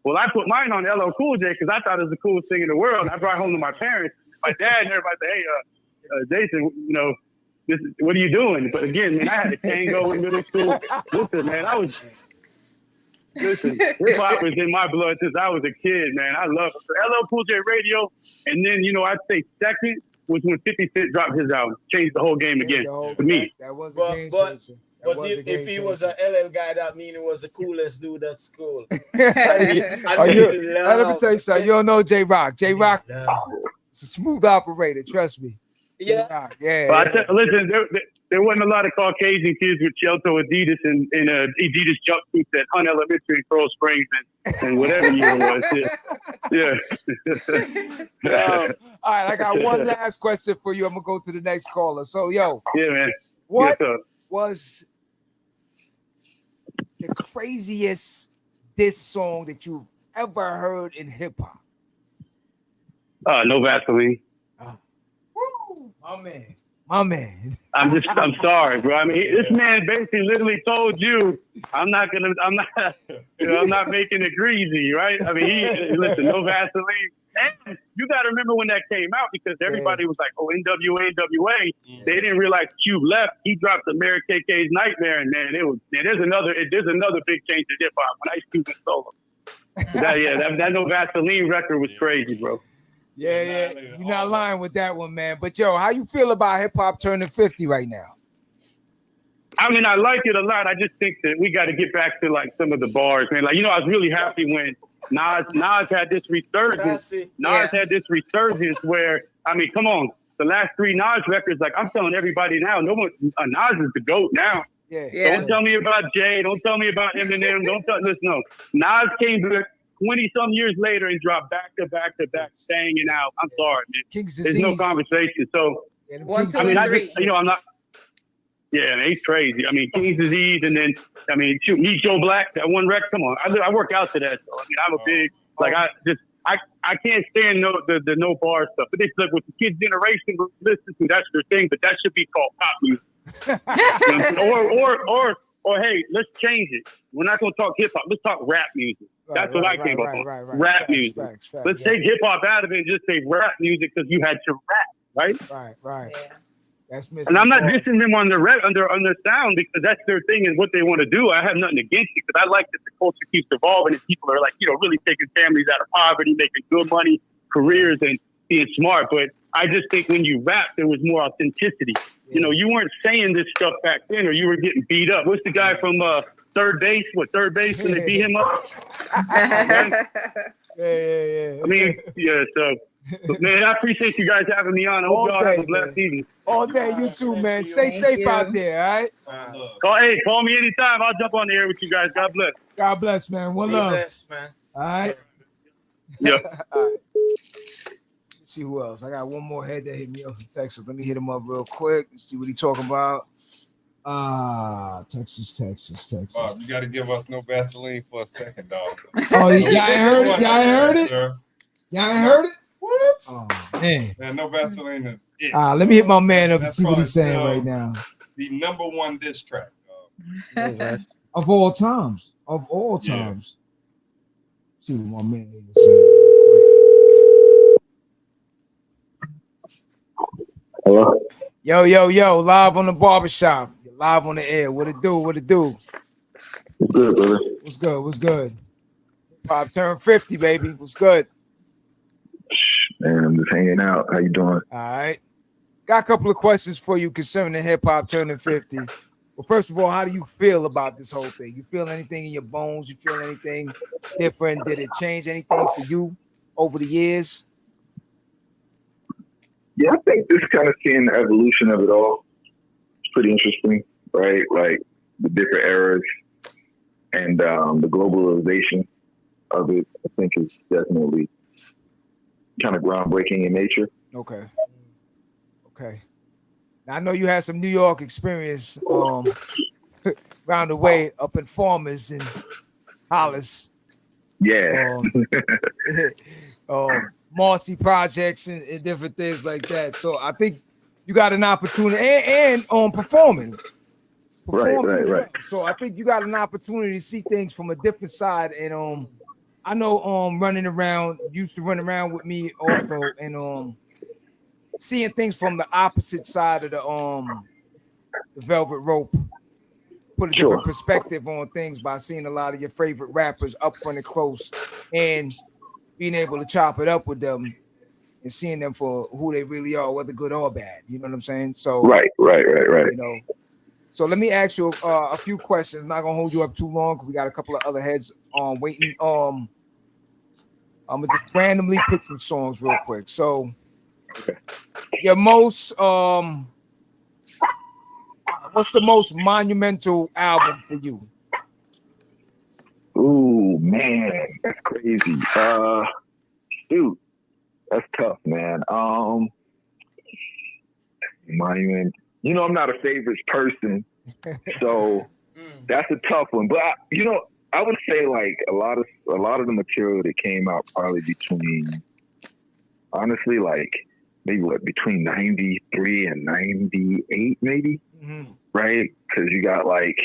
Well, I put mine on LL Cool J because I thought it was the coolest thing in the world. I brought it home to my parents, my dad, and everybody said, "Hey, Jason, what are you doing?" But again, man, I had a tango in middle school. Listen, man, hip hop was in my blood since I was a kid, man. I love it. So LL Cool J Radio, and then I'd say second was when 50 Cent dropped his album, changed the whole game again for me. That was a game changer. But if he was an LL guy, that means he was the coolest dude at school. Let me tell you something. You don't know J-Rock. J-Rock is a smooth operator. Trust me. Yeah. Listen, there wasn't a lot of Caucasian kids with Shelto Adidas and Adidas jumpsuits at Hunt Elementary in Coral Springs and whatever year it was. Yeah. All right, I got one last question for you. I'm gonna go to the next caller. So, yeah, man. What was the craziest diss song that you've ever heard in hip hop? No Vaseline. My man. I'm sorry, bro. I mean, this man basically literally told you, I'm not making it greasy, right? I mean, listen, no Vaseline. And you got to remember when that came out because everybody was like, oh, NWA. They didn't realize Cube left. He dropped the Mary KK's Nightmare, and man, there's another big change in hip hop when Ice Cube went solo. That No Vaseline record was crazy, bro. Yeah. You're not lying with that one, man. But how you feel about hip hop turning 50 right now? I mean, I like it a lot. I just think that we got to get back to like some of the bars, man. Like, I was really happy when Nas had this resurgence. Had this resurgence where, I mean, come on, the last 3 Nas records, like I'm telling everybody now, Nas is the GOAT now. Yeah. Don't tell me about Jay. Don't tell me about Eminem. No. Nas came back 20-some years later and dropped back to back, banging out. I'm sorry, man. There's no conversation. So, 1, 2, I mean, and I 3. just, I'm not. Yeah, man, he's crazy. I mean, King's Disease, and then, I mean, Meet Joe Black, that one record. Come on, I work out to that. So, I mean, I'm a big, I can't stand the no bar stuff. But it's like what the kids' generation listen to, that's their thing. But that should be called pop music. or hey, let's change it. We're not going to talk hip hop. Let's talk rap music. That's what I came up on. Rap music. Facts, let's take hip hop out of it and just say rap music because you had to rap, right? Right. Yeah. That's and I'm not dissing them on their sound because that's their thing and what they want to do. I have nothing against it because I like that the culture keeps evolving and people are like, really taking families out of poverty, making good money, careers, and being smart. But I just think when you rap, there was more authenticity. Yeah. You weren't saying this stuff back then, or you were getting beat up. What's the guy from Third Base? Third Base when they beat him up? Yeah. I mean, so Man, I appreciate you guys having me on. I hope y'all have a blessed evening. All day, you too, man. Stay safe out there, all right? Call me anytime. I'll jump on the air with you guys. God bless. God bless, man. One love. Man. All right. Yep. All right. Let's see who else. I got one more head that hit me up from Texas. Let me hit him up real quick. Let's see what he talking about. Texas. You got to give us no Vaseline for a second, dog. Oh, y'all ain't heard it? Y'all ain't heard it? Y'all ain't heard it? What? Oh, man. Man, no Vaseline is it. Let me hit my man up and That's see what he's probably saying still right now. The number one diss track, dog. Of all times. Of all times. See what my man is saying. Hello? Yo, live on the barbershop. You're live on the air. What it do? What's good, brother? What's good? Pop turned 50, baby. What's good? Man, I'm just hanging out. How you doing? All right. Got a couple of questions for you concerning the hip hop turning 50. Well, first of all, how do you feel about this whole thing? You feel anything in your bones? You feel anything different? Did it change anything for you over the years? Yeah, I think just kind of seeing the evolution of it all. It's pretty interesting, right? Like the different eras and the globalization of it, I think is definitely kind of groundbreaking in nature. Okay. Now, I know you had some New York experience around the way up in Farmers and Hollis. Yeah. Marcy projects and different things like that. So I think you got an opportunity and performing. Right. So I think you got an opportunity to see things from a different side. And I know used to run around with me also and seeing things from the opposite side of the velvet rope. Put a different perspective on things by seeing a lot of your favorite rappers up front and close and being able to chop it up with them and seeing them for who they really are, whether good or bad. You know what I'm saying? So right. You know, so let me ask you a few questions. I'm not gonna hold you up too long because we got a couple of other heads waiting. I'm gonna just randomly pick some songs real quick. So your most what's the most monumental album for you? Ooh, man, that's crazy. Dude, that's tough, man. Monument. You know, I'm not a favorites person, so that's a tough one. But I would say like a lot of the material that came out probably between, honestly, like maybe between 93 and 98, maybe. Mm-hmm. Right? Because you got like,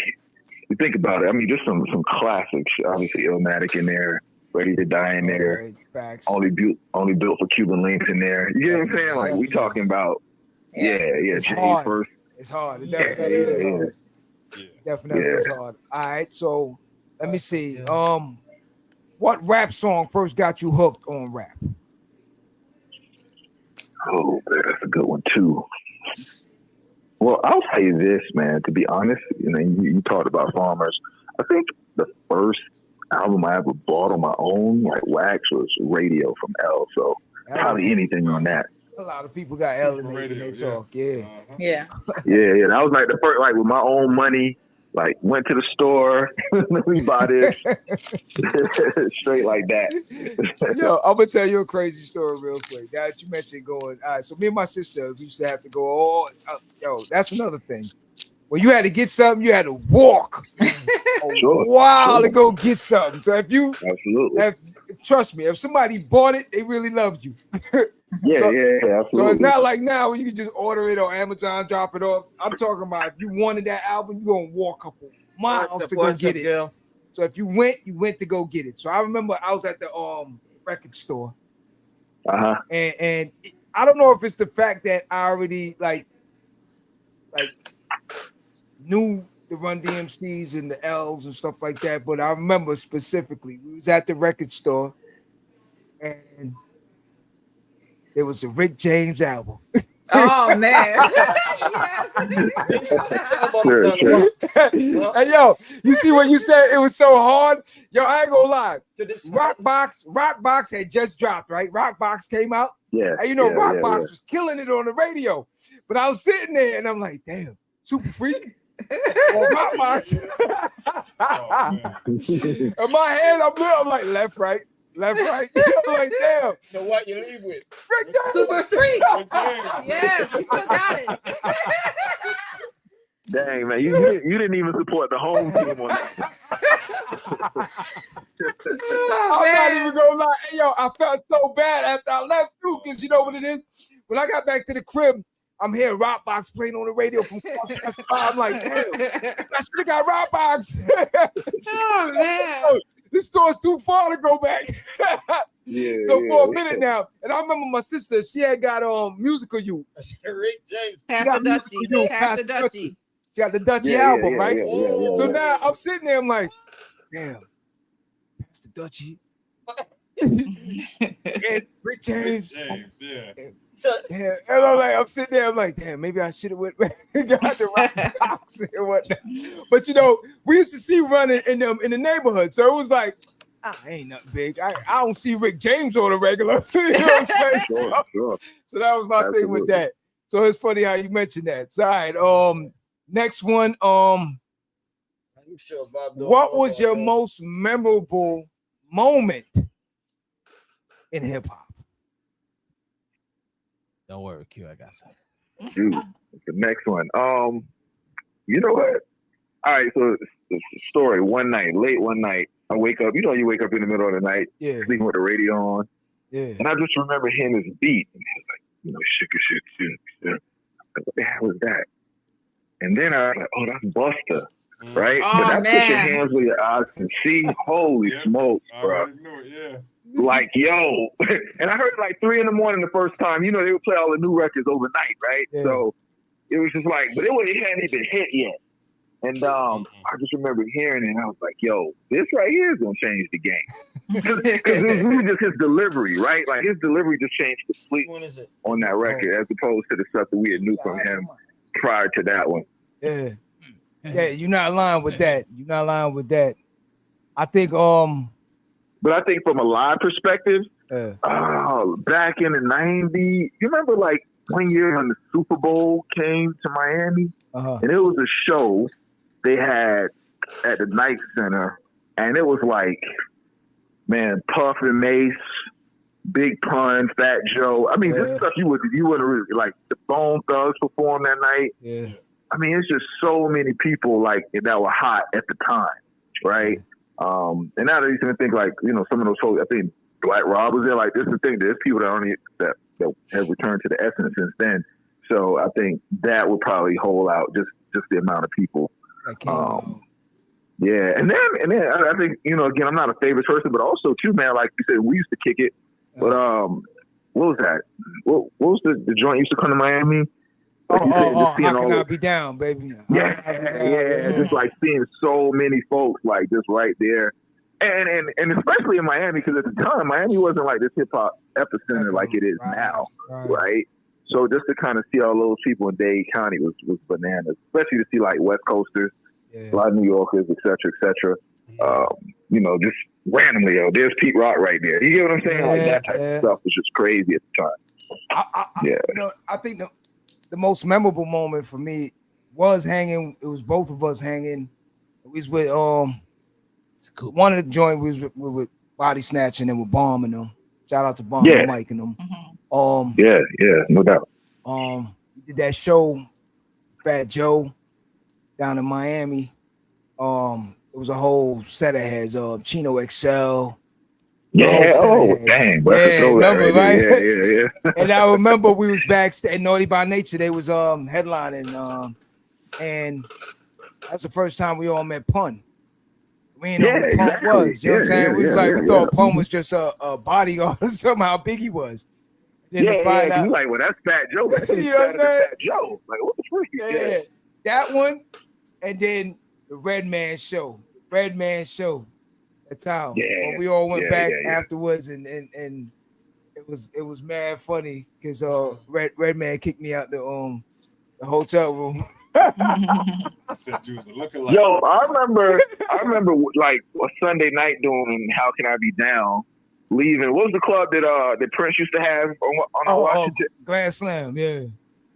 you think about it. I mean, just some classics. Obviously, Illmatic in there, Ready to Die in there, only built for Cuban links in there. You know what I'm saying? Like we talking about, It's Jay hard. first. It's hard. It definitely is hard. Definitely is hard. All right, so let me see. What rap song first got you hooked on rap? Oh, that's a good one too. Well, I'll say this, man. To be honest, you talked about Farmers. I think the first album I ever bought on my own, like wax, was Radio from L. So probably anything on that. A lot of people got elevated when they talk. Yeah. Yeah. Yeah. That was like the first, like with my own money. Like went to the store, let me buy this, straight like that. Yo, I'm gonna tell you a crazy story real quick. Now that you mentioned going, all right. So me and my sister used to have to go. That's another thing. When you had to get something, you had to walk a while to go get something. So if you, trust me, if somebody bought it, they really loved you. Absolutely. So it's not like now when you can just order it on Amazon, drop it off. I'm talking about if you wanted that album, you're gonna walk a couple miles to go get it. Girl. So if you went to go get it. So I remember I was at the record store. And I don't know if it's the fact that I already like knew the Run DMCs and the L's and stuff like that, but I remember specifically we was at the record store and there was a Rick James album. Oh man. Hey yo, you see what you said? It was so hard. Yo, I ain't gonna lie. Rockbox had just dropped, right? Rockbox came out. Yeah. And you know, Rockbox was killing it on the radio. But I was sitting there and I'm like, damn, Super Freak. Or Rockbox. In my head, I'm like left, right. I'm like, damn. So what you leave with? Super Freak. Yes, we still got it. Dang, man, you didn't even support the home team on that. I'm not even gonna lie. Hey, yo, I felt so bad after I left too, because you know what it is? When I got back to the crib, I'm hearing Rockbox playing on the radio from across the I'm like, damn, I should have got Rockbox. Oh man. This store's too far to go back. So for a minute now, and I remember my sister, she had got Musical Youth. Rick James. Pass the Dutchie. She got the Dutchie album, right? So now I'm sitting there, I'm like, damn, pass the Dutchie. And Rick James. Yeah, and I'm sitting there, I'm like, damn, maybe I should have went back and got the Rockbox and whatnot. But you know, we used to see running in the neighborhood, so it was like, ain't nothing big. I don't see Rick James on a regular. You know what I'm saying? So that was my thing with that. So it's funny how you mentioned that. So, all right, next one. What was your most memorable moment in hip hop? Don't worry, Q. I got something. Dude, the next one. You know what? All right, so the story. Late one night, I wake up. You know, you wake up in the middle of the night, sleeping with the radio on. Yeah. And I just remember hearing this beat, and it was like, you know, shit. What the hell was that? And then I was like, oh, that's Buster, right? Oh, but that put your man. hands where your eyes can see. Holy smokes, bro. Like, yo. And I heard it like 3 a.m. the first time. You know, they would play all the new records overnight, right? Yeah. So it was just like, but it hadn't even hit yet. And I just remember hearing it, and I was like, yo, this right here is going to change the game. Because it was really just his delivery, right? Like, his delivery just changed completely on that record, as opposed to the stuff that we had knew from him prior to that one. Yeah, you're not lying with that. I think, But I think from a live perspective, back in the 90s, you remember like one year when the Super Bowl came to Miami, and it was a show they had at the Night Center, and it was like, man, Puff and Mace, Big Pun, Fat Joe. I mean, this stuff you wouldn't really like. The Bone Thugs performed that night. Yeah. I mean, it's just so many people like that were hot at the time, right? And now that you even think like, you know, some of those folks, I think Black Rob was there. Like, this is the thing. There's people that have returned to the essence since then. So I think that would probably hold out just the amount of people. Yeah, and then I think, you know, again, I'm not a favorite person, but also too, man, like you said, we used to kick it. But what was that? What was the joint used to come to Miami? Like How Can I Be Down, baby? Yeah, just like seeing so many folks like just right there. And especially in Miami, because at the time, Miami wasn't like this hip hop epicenter like it is now, right? So just to kind of see all those people in Dade County was bananas, especially to see like West Coasters, a lot of New Yorkers, et cetera. You know, just randomly, there's Pete Rock right there. You get what I'm saying? Like that type of stuff was just crazy at the time. You know, I think the most memorable moment for me was hanging. It was both of us hanging. We was with one of the joint we was with Body Snatching and with Bomb and them. Shout out to Bomb and Mike and them. Yeah, no doubt. We did that show, Fat Joe, down in Miami. It was a whole set of heads. Chino XL. Dang. Remember, right? Yeah. And I remember we was backstage. Naughty by Nature, they was headlining, and that's the first time we all met Pun. We didn't know who Pun was. You know what I'm saying? We thought Pun was just a bodyguard or somehow big he was. Then you like, well, that's Fat Joe. That's Fat Joe. Like, what the freak? Yeah, that one, and then the Red Man Show. That's how. When we all went back afterwards, and it was mad funny because Red Man kicked me out the hotel room. I said you was a lookalike. Yo, I remember like a Sunday night doing How Can I Be Down, leaving. What was the club that Prince used to have on Washington? Grand Slam, yeah.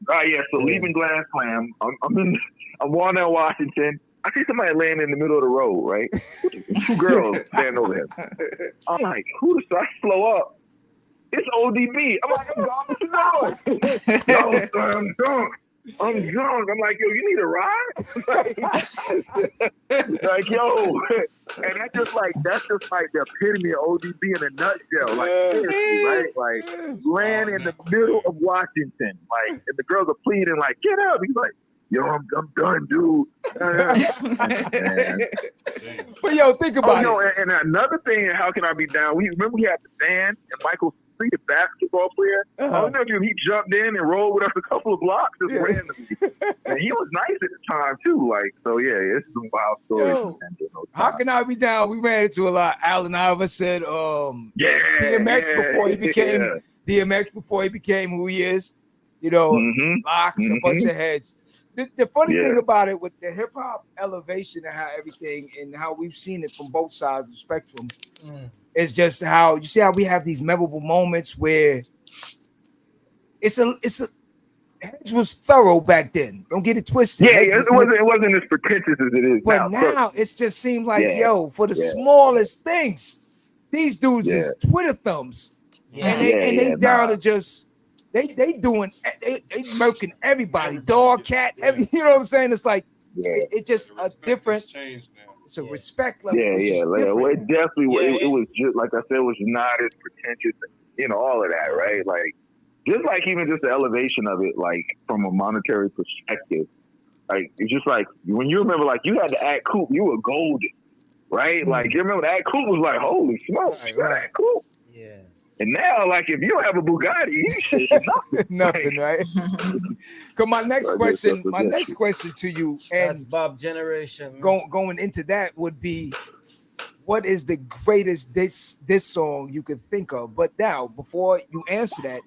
Yeah. So leaving Grand Slam, I'm walking down Washington. I see somebody laying in the middle of the road, right? Two girls standing over him. I'm like, who? So I slow up. It's ODB. I'm like, I'm gone. What you doing? No, son, I'm drunk. I'm drunk. I'm like, yo, you need a ride? like, yo, and that's just like the epitome of ODB in a nutshell. Like, seriously, right? Like, laying in the middle of Washington, like, and the girls are pleading, like, get up. He's like, yo, I'm done, dude. But yo, think about it. And another thing, How Can I Be Down? We had the band and Michael Street, a basketball player. I don't know if he jumped in and rolled with us a couple of blocks just randomly. And he was nice at the time too. Like, so yeah, it's some wild stories. Yo, How Can I Be Down? We ran into a lot. Allen Iverson, DMX before he became DMX before he became who he is. You know, Locks, a bunch of heads. The funny thing about it with the hip hop elevation and how everything and how we've seen it from both sides of the spectrum is just how you see how we have these memorable moments where it was thorough back then. Don't get it twisted. Yeah, it wasn't as pretentious as it is now. But now it just seems like for the smallest things, these dudes is Twitter thumbs, and they down to just. They murking everybody, dog, cat, you know what I'm saying? It's like it just a different. It's a respect level. Well, it definitely it was just like I said, it was not as pretentious, all of that, right? Like just like even just the elevation of it, like from a monetary perspective, like it's just like when you remember, like you had to act cool, you were golden, right? Like you remember that cool was like holy smokes, act cool. Yeah. And now, like, if you don't have a Bugatti, you should nothing, right? Because my next question to you, and that's Bob generation. Going into that would be, what is the greatest this song you could think of? But now, before you answer that,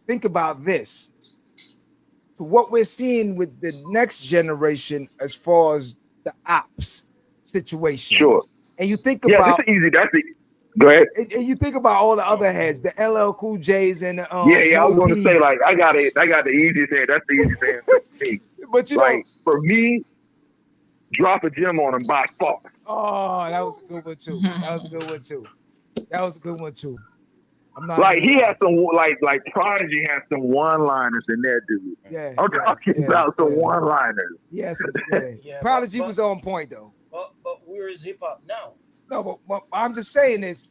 think about this. So what we're seeing with the next generation, as far as the ops situation, sure. And you think about that's easy. Go ahead. And you think about all the other heads, the LL Cool J's and the I was going to say, like, I got the easiest head. That's the easiest head for me. But for me, drop a gem on him by far. Oh, that was a good one too. I'm not like he has some like Prodigy has some one-liners in there, dude. Yeah, I'm talking about some one-liners. Yes, Prodigy was on point though. But where is hip hop now? No, but what I'm just saying is,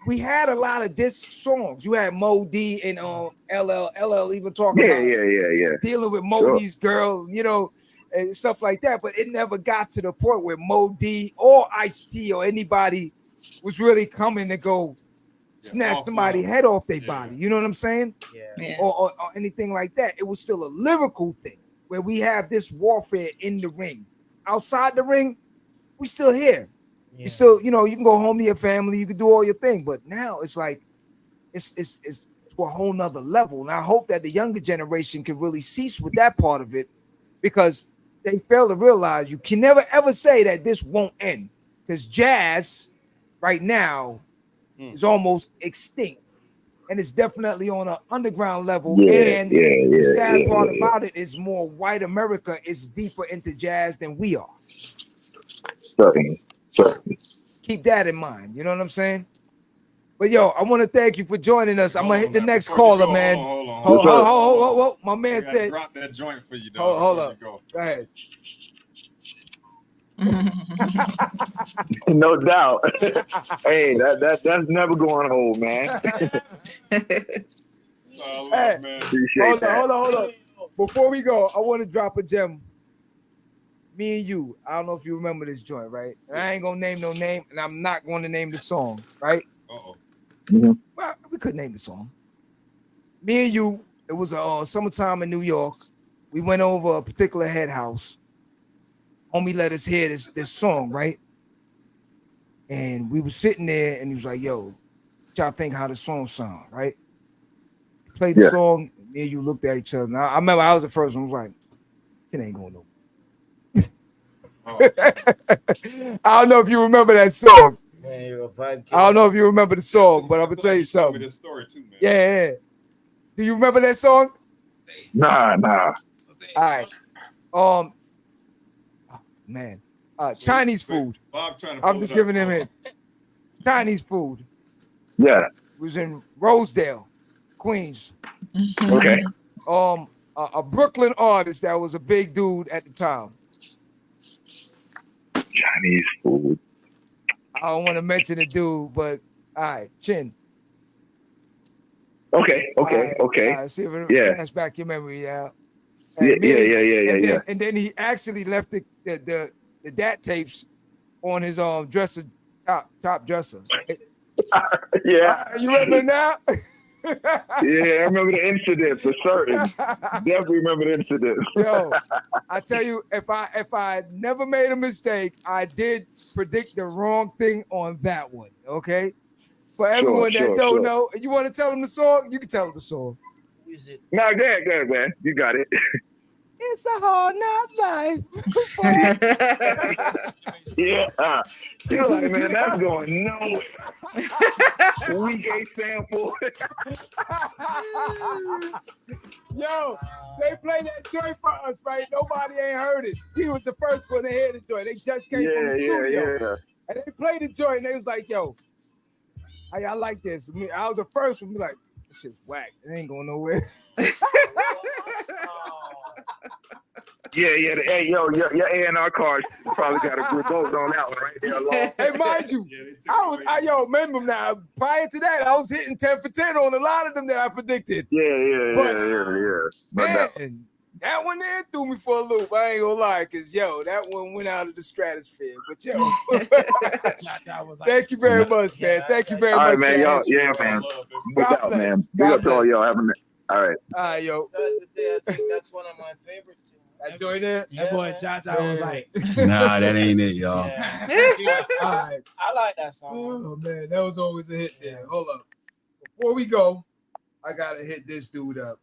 we had a lot of diss songs. You had Mo D and LL even talking about dealing with Mo D's girl, and stuff like that. But it never got to the point where Mo D or Ice-T or anybody was really coming to go snatch somebody's head off their body. You know what I'm saying? Yeah. Or anything like that. It was still a lyrical thing where we have this warfare in the ring. Outside the ring, we still here. You still, you can go home to your family, you can do all your thing, but now it's like it's to a whole nother level. And I hope that the younger generation can really cease with that part of it, because they fail to realize you can never ever say that this won't end, because jazz right now is almost extinct, and it's definitely on an underground level. The sad part about it is more white America is deeper into jazz than we are. Certainly. Keep that in mind. You know what I'm saying? But yo, I want to thank you for joining us. I'm gonna hit the next caller, man. Hold on. My man said drop that joint for you, dog. Hold up. Go ahead. No doubt. Hey, that's never going home, man. Hold on. Before we go, I want to drop a gem. Me and you, I don't know if you remember this joint, right? And I ain't gonna name no name, and I'm not going to name the song, right? Mm-hmm. Well, we could name the song. Me and you, it was a summertime in New York. We went over a particular head house. Homie let us hear this song, right? And we were sitting there, and he was like, "Yo, y'all think how the song sound, right? Played the song, me and you looked at each other. Now, I remember I was the first one. I was like, it ain't going nowhere. I don't know if you remember that song. Man, you're a vibe I don't know if you remember the song, but I'm gonna tell you something. This story too, man. Yeah. Do you remember that song? Nah. All right. Man. Chinese food. Bob trying to I'm just giving him it. Chinese food. Yeah. Was in Rosedale, Queens. Okay. A Brooklyn artist that was a big dude at the time. Chinese food. I don't want to mention the dude, but all right, Chin. Okay. All right, see if it flash back your memory, yeah. Yeah. And then he actually left the DAT tapes on his dresser, top dresser. Yeah. You remember now? Yeah, I remember the incident for certain. Definitely remember the incident. Yo, I tell you, if I never made a mistake, I did predict the wrong thing on that one. Okay, for everyone that don't know, you want to tell them the song? You can tell them the song. Who is it? No, go ahead, man. You got it. It's a hard knock life. Yeah. You're like, man, that's going nowhere. Week 8 sample. Yo, they played that joint for us, right? Nobody ain't heard it. He was the first one to hear the joint. They just came from the studio. Yeah. And they played the joint, and they was like, yo, I like this. I was the first one to be like, this shit's whack. It ain't going nowhere. Yeah. Hey, yo, your A&R card probably got a good vote on that one right there alone. Hey, mind you, I remember now. Prior to that, I was hitting 10 for 10 on a lot of them that I predicted. Yeah. Man, that one there threw me for a loop. I ain't gonna lie, because that one went out of the stratosphere. But thank you very much, man. Thank you very much. All right, man. Y'all, man. Look out, man. Big up to all y'all. All right. All right, yo. I think that's one of my favorites. That joint there? That boy Cha-Cha was like, nah, that ain't it, y'all. Yeah. All right. I like that song. Oh, man. That was always a hit there. Hold up. Before we go, I got to hit this dude up.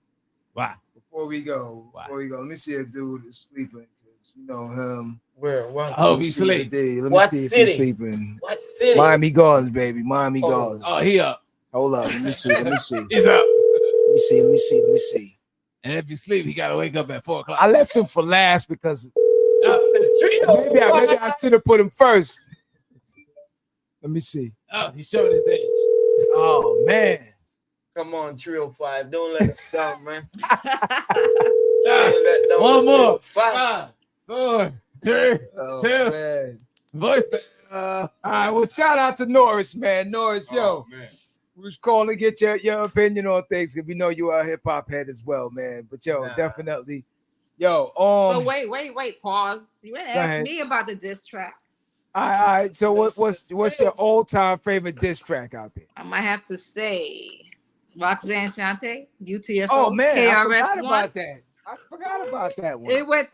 Wow. Before we go, let me see if dude is sleeping. You know him. Where? I hope he's asleep. Let me What see if city? he's sleeping. What city? Miami Gardens, baby. Miami Gardens. Oh, he up. Hold up. Let me see. He's up. Let me see. And if you sleep, he got to wake up at 4 o'clock. I left him for last because maybe I should have put him first. Let me see. Oh, he showed his age. Oh, man. Come on, Trio 5. Don't let it stop, man. One more. 5, 4, 3, 2. Man. Voice. All right, well, shout out to Norris, man. Norris, Man. we was calling to get your opinion on things because we know you are a hip hop head as well, man. But definitely, So wait, pause. You didn't ask me about the diss track. All right. So what's your all-time favorite diss track out there? I might have to say Roxanne Shante, UTFO. Oh man, KRS I forgot One. about that. I forgot about that one. It went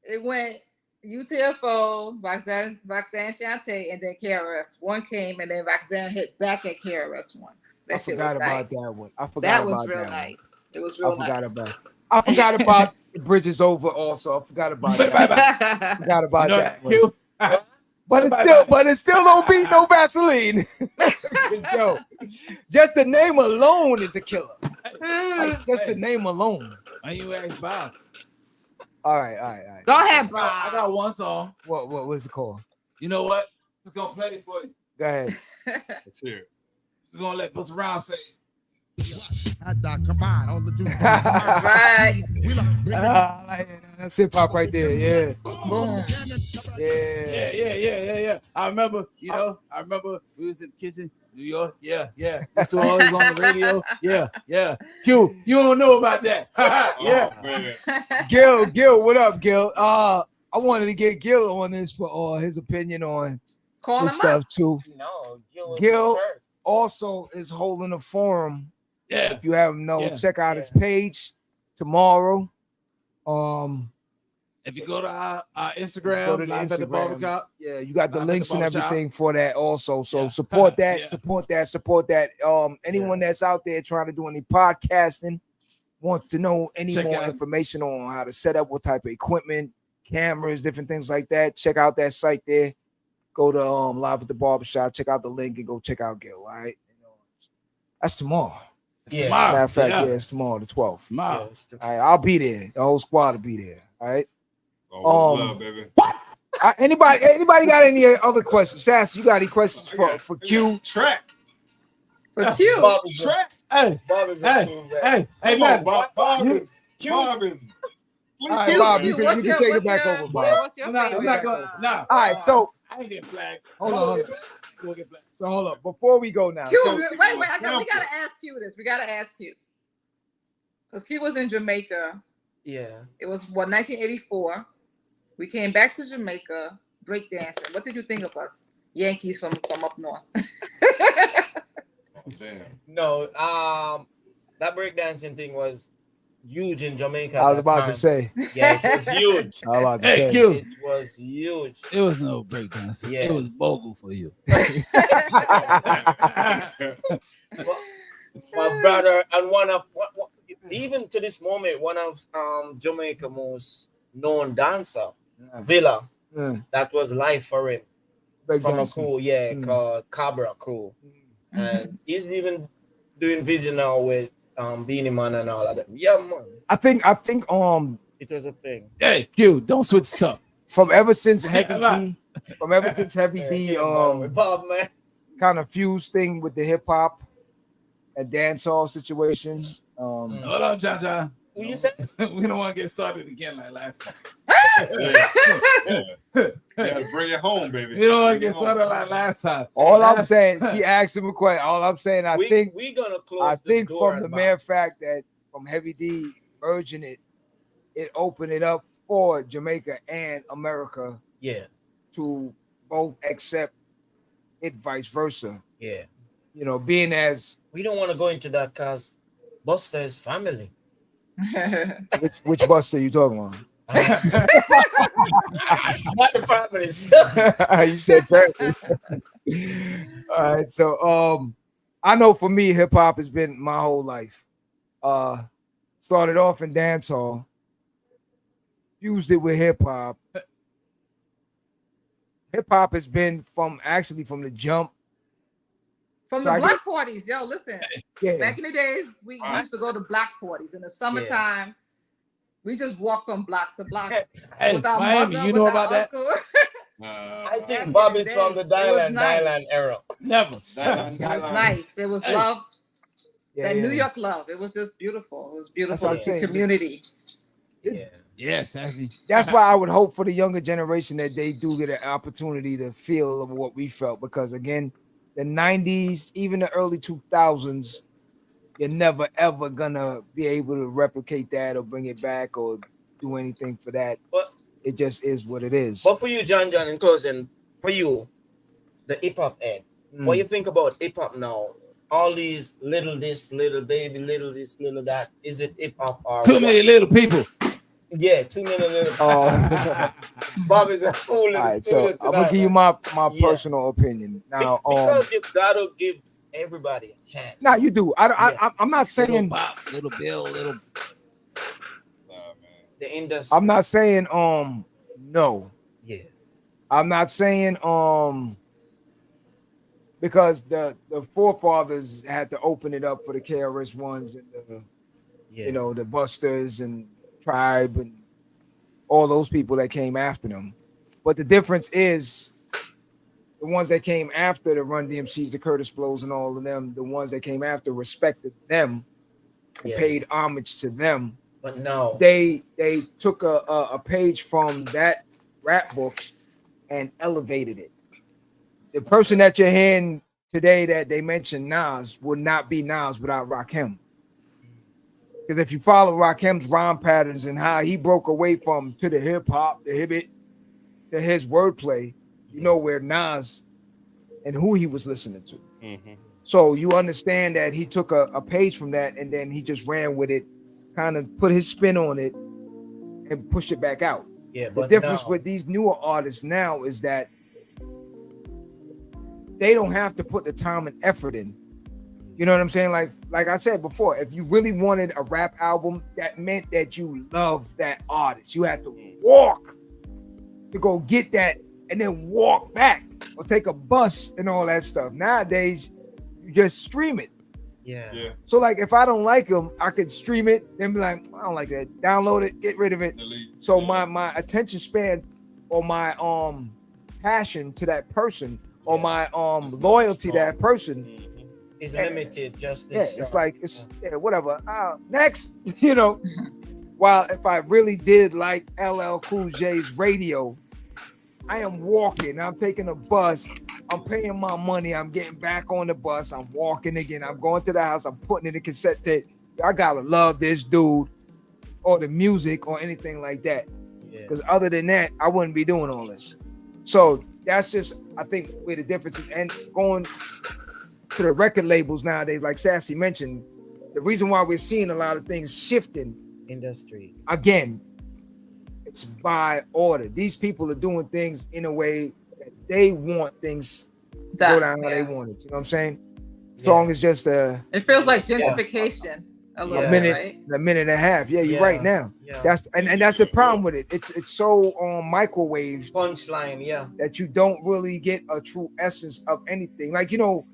It went UTFO, Roxanne Shante, and then KRS One came, and then Roxanne hit back at KRS One. I forgot about that one. That was real nice. It was real nice. I forgot about the Bridges Over also. I forgot about that. I forgot about that one. But it still don't beat no Vaseline. Yo, just the name alone is a killer. Like, just the name alone. Why you ask Bob? All right. Go ahead, Bob. I got one song. What was it called? You know what? I'm gonna play it for you. Go ahead. Let's hear it. Just gonna let Mr. Rob say it. Combine all the dudes. Right. That's hip hop right there. Yeah. Boom. Yeah. I remember, we was in the kitchen, New York. Yeah. This was always on the radio. Yeah. Q, you don't know about that. Yeah. Gil, what up, Gil? I wanted to get Gil on this for his opinion on Call this him stuff up. too. No, Gil also is holding a forum. Yeah. If you haven't known, check out his page tomorrow. If you go to our Instagram, Go to the Live at the Instagram. Barbershop. Yeah, you got the Live at links the and Barbershop. everything for that also. So Yeah. support that, Yeah. support that. Anyone that's out there trying to do any podcasting, want to know any Check more out- information on how to set up, what type of equipment, cameras, different things like that, check out that site there. Go to Live at the Barbershop, check out the link and go check out Gil. All right. That's tomorrow. It's tomorrow. Matter of fact, Yeah. it's tomorrow, the 12th. Tomorrow. All right, I'll be there. The whole squad will be there. All right. Always love, baby. Anybody got any other questions? Sass, you got any questions for Q? Track. For Q. Track. Hey, man. Bob is. All right, Bob, you can take it back over, Bob. What's your I'm not favorite? gonna. Nah. All right, so I ain't getting flagged. hold on. We'll get flagged. So hold up. Before we go now, Q, so- wait. We gotta ask Q this. We gotta ask Q. Because Q was in Jamaica. Yeah. It was 1984. We came back to Jamaica, breakdancing. What did you think of us, Yankees from up north? Damn. No, that breakdancing thing was huge in Jamaica. I was at that about time. to say. Yeah, it was huge. I was about to Hey, say. Q. It was huge. It was no breakdancing. Yeah. It was bogle for you. My brother and even to this moment, one of Jamaica most known dancer, Villa, that was life for him. From a crew, called Cabra Crew. And he's even doing video now with Beanie Man and all of them. Yeah, man. I think It was a thing. Hey, Q, don't switch stuff. from ever since Heavy D, Bob, man. kind of fused thing with the hip hop and dancehall situation. Hold on, John. Who you said? We don't want to get started again like last time. You gotta bring it home, baby. We don't want to get started like last time. All I'm saying, she asked him a question. All I'm saying, I think we gonna close. I think the door from the and mere fact that from Heavy D urging it, it opened it up for Jamaica and America, to both accept it, vice versa. Yeah, you know, being as we don't want to go into that because Buster is family. which Buster you talking about? Not the family. You said family. All right, so I know for me, hip hop has been my whole life. Started off in dancehall, fused it with hip hop. Hip hop has been from the jump. From So the I black guess- parties, yo, listen. Yeah. Back in the days, we used to go to black parties in the summertime. We just walked from block to block. Hey, with our Miami, mother, you with know our about that? uncle. I think Back Bob in is the from the days, it was Dylan nice. era. Never. It was nice. It was love. Yeah, That yeah. New York love. It was just beautiful. It was That's beautiful what to I'm see saying. community. Yeah. Yes, actually. That's why I would hope for the younger generation that they do get an opportunity to feel of what we felt, because again, the 90s, even the early 2000s, you're never ever gonna be able to replicate that or bring it back or do anything for that. But it just is what it is. But for you, John, in closing, for you, the hip hop end, what you think about hip hop now? All these little this, little baby, little this, little that. Is it hip hop or Too many little people. Yeah, too many little. Bob is a fool. All right, so I'm gonna give you my personal opinion now. Because you gotta give everybody a chance. Now you do. I'm not saying little Bob, little Bill, little. The industry. I'm not saying no. Yeah. I'm not saying because the forefathers had to open it up for the KRS Ones and the you know, the Busters and Tribe and all those people that came after them. But the difference is the ones that came after the Run DMCs, the Curtis Blows and all of them, the ones that came after respected them and paid homage to them. But no, they took a page from that rap book and elevated it. The person that you're hearing today that they mentioned, Nas, would not be Nas without Rakim. Because if you follow Rakim's rhyme patterns and how he broke away from to the hip hop, the hibbit, to his wordplay, you know where Nas and who he was listening to. So you understand that he took a page from that and then he just ran with it, kind of put his spin on it and pushed it back out. Yeah, the but difference now, with these newer artists now is that they don't have to put the time and effort in. You know what I'm saying? Like I said before, if you really wanted a rap album, that meant that you loved that artist. You had to walk to go get that and then walk back or take a bus and all that stuff. Nowadays, you just stream it. yeah. So like if I don't like them, I could stream it, then be like, I don't like that. Download it, get rid of it. So my attention span or my passion to that person or my loyalty to that person is limited. Just yeah, it's like it's whatever. Next, you know. While if I really did like LL Cool J's radio, I am walking. I'm taking a bus. I'm paying my money. I'm getting back on the bus. I'm walking again. I'm going to the house. I'm putting in the cassette tape. I gotta love this dude or the music or anything like that. Because other than that, I wouldn't be doing all this. So that's just, I think, where the difference is. And going to the record labels nowadays, like Sassy mentioned, the reason why we're seeing a lot of things shifting industry again, it's by order. These people are doing things in a way that they want things to go down how they want it. You know what I'm saying? Song is just it feels like gentrification a little minute, bit, right? a minute and a half. Yeah, you're right now. That's and that's the problem with it. It's so microwaves punchline, that you don't really get a true essence of anything. Like, you know,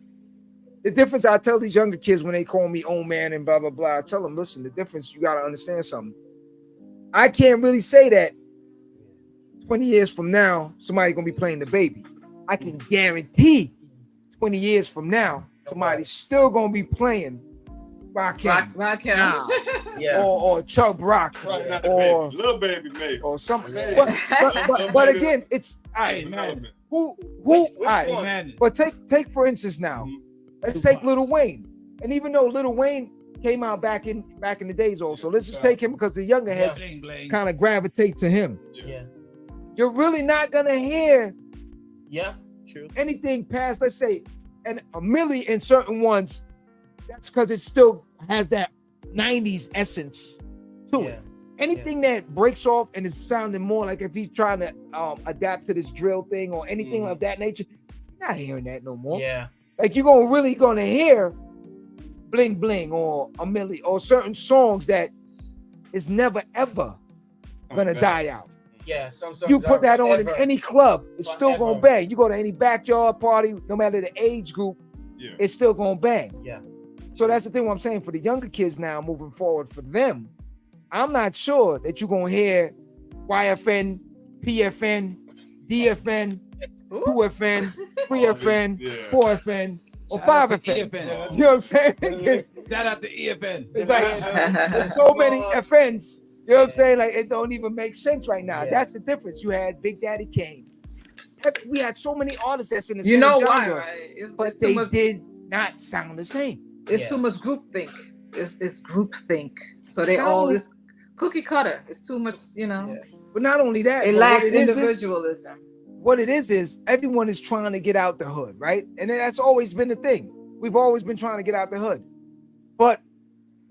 the difference I tell these younger kids when they call me old man and blah blah blah, I tell them, listen, the difference, you got to understand something. I can't really say that 20 years from now somebody's gonna be playing the baby. I can guarantee 20 years from now somebody's still gonna be playing Rakim, or Chubb Rock, or Little Baby maybe, or something. Yeah. But again, it's all right, man. Who all right, but take for instance now. Let's take Lil Wayne. And even though Lil Wayne came out back in the days also, let's just take him because the younger heads kind of gravitate to him. Yeah. You're really not gonna hear true. anything past, let's say, and a milli in certain ones. That's because it still has that 90s essence to it. Anything that breaks off and is sounding more like if he's trying to adapt to this drill thing or anything of that nature, you're not hearing that no more. Yeah. Like you're really gonna hear Bling Bling or a milli or certain songs that is never ever gonna die out. Yeah, some songs you put that on in forever. any club, it's still Forever. gonna bang. You go to any backyard party, no matter the age group, it's still gonna bang. Yeah. So that's the thing what I'm saying for the younger kids now moving forward. For them, I'm not sure that you're gonna hear YFN, PFN, DFN, 2FN, 3FN, 4FN, or 5FN. You know what I'm saying? Shout out to EFN. It's like there's so many FNs. You know what I'm saying? Like it don't even make sense right now. That's the difference. You had Big Daddy Kane. We had so many artists that's in the same genre, why, right? but they did not sound the same. It's too much group think. It's group think. So they all this cookie cutter. It's too much, you know. But not only that, it lacks individualism. What it is everyone is trying to get out the hood, right? And that's always been the thing. We've always been trying to get out the hood. But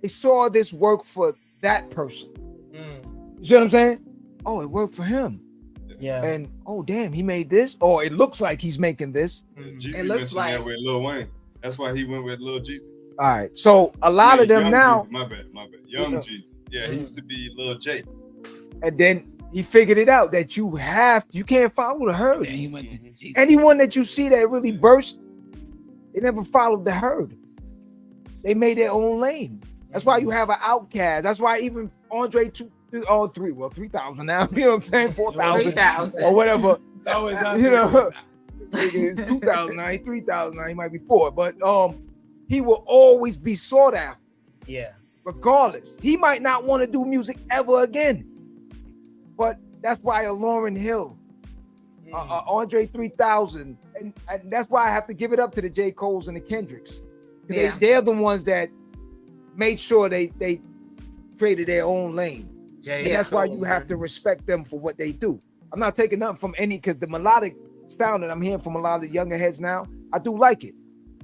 they saw this work for that person. You see what I'm saying? Oh, it worked for him. Yeah. And oh damn, he made this. Or it looks like he's making this. It looks like that with Lil Wayne. That's why he went with Lil Jeezy. All right. So a lot of them Young now. Jeezy, my bad. Young Jeezy. Yeah, he used to be Lil J. And then he figured it out that you can't follow the herd. Yeah, he went to Jeezy. Anyone that you see that really burst, they never followed the herd. They made their own lane. That's why you have an Outcast. That's why even Andre 3,000 now. You know what I'm saying? 4,000 3,000 or whatever. It's always you know, it's 2,000 now. 3,000 now. He might be 4, but he will always be sought after. Yeah. Regardless, he might not want to do music ever again. But that's why a Lauryn Hill, Andre 3000, and that's why I have to give it up to the J. Coles and the Kendricks. They're the ones that made sure they created their own lane. And that's why you have to respect them for what they do. I'm not taking nothing from any, because the melodic sound that I'm hearing from a lot of the younger heads now, I do like it.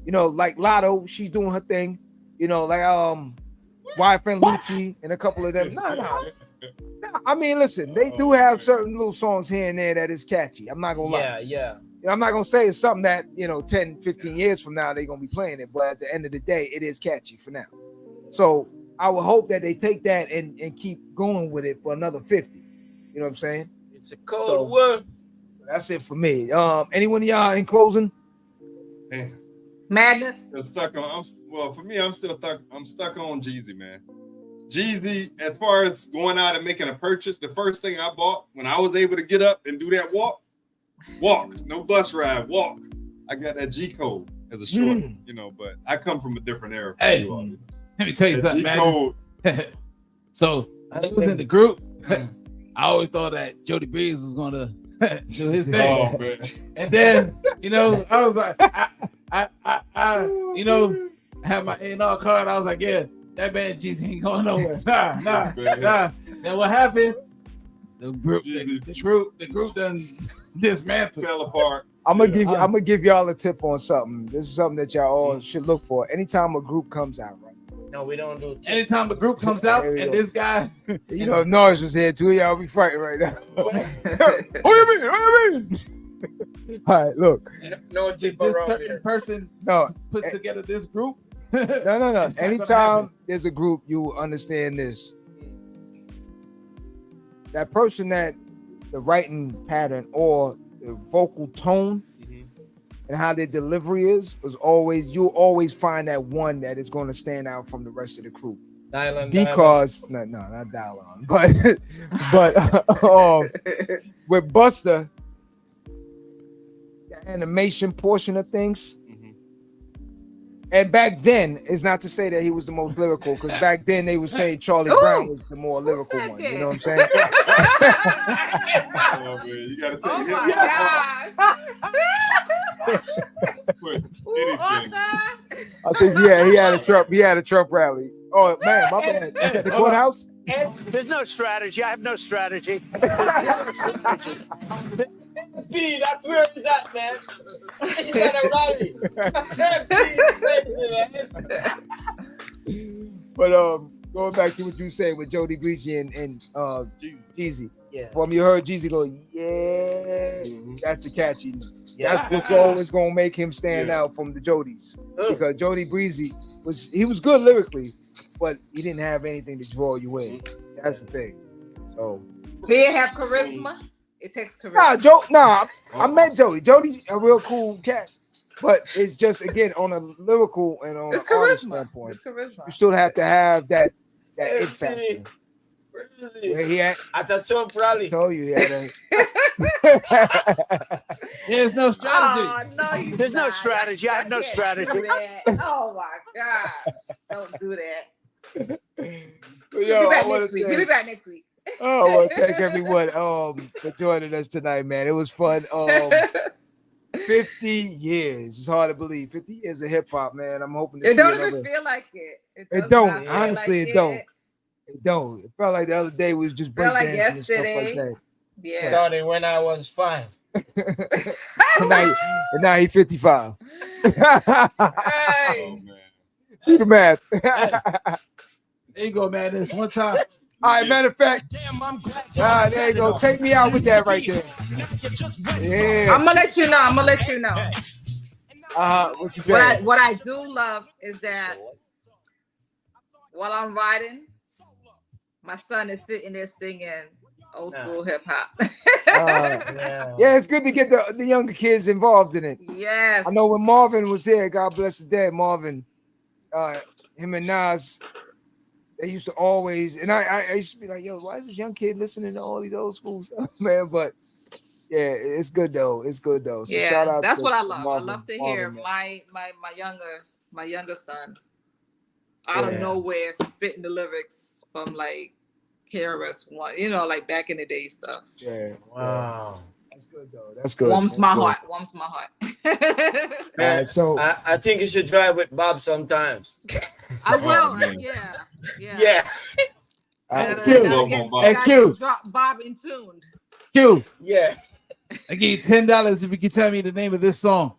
You know, like Lotto, she's doing her thing. You know, like YFN Lucci and a couple of them. Nah. I mean, listen, they do have certain little songs here and there that is catchy. I'm not gonna lie. Yeah. I'm not gonna say it's something that 10, 15 years from now they're gonna be playing it, but at the end of the day, it is catchy for now. So I would hope that they take that and keep going with it for another 50. You know what I'm saying? It's a cold word. So that's it for me. Anyone of y'all in closing? Damn. Madness. I'm stuck on. For me, I'm stuck on Jeezy, man. Jeezy, as far as going out and making a purchase, the first thing I bought when I was able to get up and do that walk, no bus ride, walk. I got that G code as a short, but I come from a different era. Hey, let me tell you something, man. So I was in the group. I always thought that Jody Breeze was gonna do his thing. Oh, man. And then, I was like, I have my A&R card. I was like, yeah, that man Jeezy ain't going nowhere. Nah. Then what happened? The group done dismantled. Fell apart. I'm gonna give y'all a tip on something. This is something that y'all all should look for. Anytime a group comes out, right? No, we don't do tips. Anytime a group comes out and this guy, if Norris was here too, y'all be fighting right now. What do you mean? All right, look. No tip this around here. person puts together this group. No. Anytime there's a group, you understand this. That person that the writing pattern or the vocal tone and how their delivery was always, you'll always find that one that is going to stand out from the rest of the crew. Because no, not dial on, but with Busta, the animation portion of things. And back then, it's not to say that he was the most lyrical, because back then they were saying Charlie Brown was the more lyrical one. You know what I'm saying? Oh man, you gotta take Oh my gosh! I think he had a Trump rally. Oh man, my bad. At the courthouse. There's no strategy. I have no strategy. B, that's where it's at, man. You gotta rally. But going back to what you said with Jody Breezy and Jeezy. Yeah. From you heard Jeezy go, that's the catchy. Yeah. That's what's always gonna make him stand out from the Jodys. Because Jody Breezy was good lyrically, but he didn't have anything to draw you in. That's the thing. So he didn't have charisma. It takes charisma. I met Jody. Jody's a real cool cat. But it's just, again, on a lyrical and on an artist standpoint, it's charisma. You still have to have that it factor. Where is he? Where he at? At the Trump rally. I told you he had a... There's no strategy. Oh, no, there's no strategy. I have no strategy. Oh my gosh. Don't do that. Yo, He'll be back next week. Oh, well, thank everyone for joining us tonight, man. It was fun. 50 years. It's hard to believe. 50 years of hip hop, man. I'm hoping to see don't even feel like it. It don't. Honestly, it don't. It don't. It felt like the other day we was just breakdancing like and stuff like yesterday. that. Yeah. Started when I was 5. and now he's 55. Hey. Oh man. Do the math. There you go, man. This one time. All right, matter of fact, there you go. Take me out with that right there. Yeah. I'm gonna let you know. What you say? What I do love is that while I'm riding, my son is sitting there singing old school hip hop. Yeah, it's good to get the younger kids involved in it. Yes. I know when Marvin was here, God bless the dead, Marvin, him and Nas, they used to always, and I used to be like, yo, why is this young kid listening to all these old school stuff, man? But yeah, it's good though. So yeah, shout out that's to what I love. Marvin, I love to hear my younger son out of nowhere spitting the lyrics from like KRS-One, like back in the day stuff. Yeah. Wow. That's good though. That's good. Warms my heart. Man, so I think you should drive with Bob sometimes. I will. man. Yeah. Q. Drop Bob in tuned. Q. Yeah. I give you $10 if you can tell me the name of this song.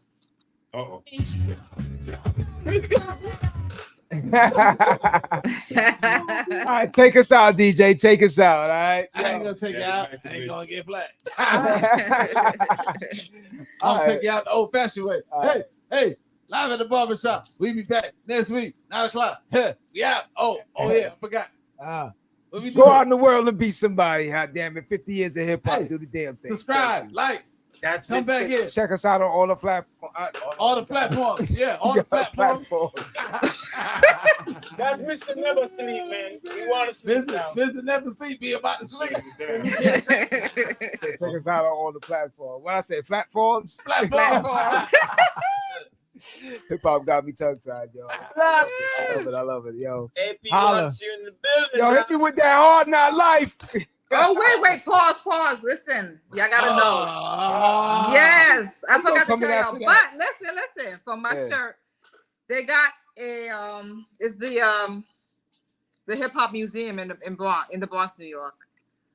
Uh-oh. All right, take us out, DJ. Take us out. All right. I ain't gonna take you out. I ain't gonna get flat. All I'll right. take you out the old-fashioned way. Hey, live at the barbershop. We be back next week, 9 o'clock. We out. Oh yeah, I forgot. Go out in the world and be somebody. God damn it. 50 years of hip hop. Do the damn thing. Subscribe, like. That's come back here. Check us out on all the platforms. All the platforms. Yeah, all the platforms. That's Mr. Never Sleep, man. We want to sleep now. Mr. Never Sleep be about to sleep. Check us out on all the platforms. What I say, platforms? Platforms. Hip hop got me tongue tied, yo. I love it, yo. AP Holla. wants you in the building. Yo, hit me with that hard not life. Oh, wait, pause. Listen, y'all gotta know. Yes, I forgot to tell y'all. But listen, for my shirt, they got a it's the hip hop museum in the Bronx, New York.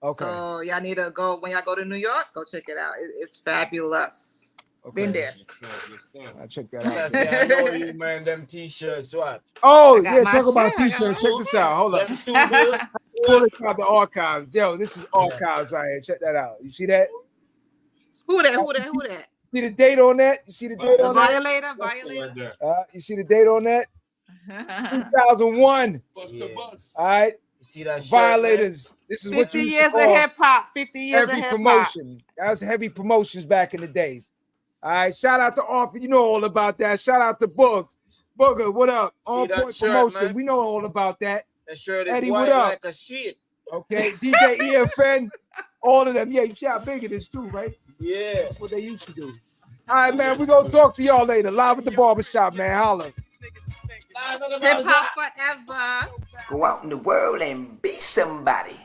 Okay. So y'all need to go when y'all go to New York. Go check it out. It's fabulous. Okay. Been there. I check that out. I know you, man. Them t-shirts, what? Oh yeah, talk about t-shirts. Check this out. Hold up. Pull it out the archives. Yo, this is archives right here. Check that out. You see that? Who that? See the date on that? You see the date on Violator. that? You see the date on that? 2001. Bust the bus. All right. You see that? Violators. Shirt, this is 50 what you years of hip hop. 50 years of heavy hip hop. promotion. That was heavy promotions back in the days. All right. Shout out to Arthur. You know all about that. Shout out to Boogs. Booger, what up? On point promotion. Man? We know all about that. That shirt is Eddie, white what up? like a shit. Okay, DJ EFN, all of them. Yeah, you see how big it is too, right? Yeah. That's what they used to do. All right, man, we're going to talk to y'all later. Live at the barbershop, man. Holla. Hip hop forever. Go out in the world and be somebody.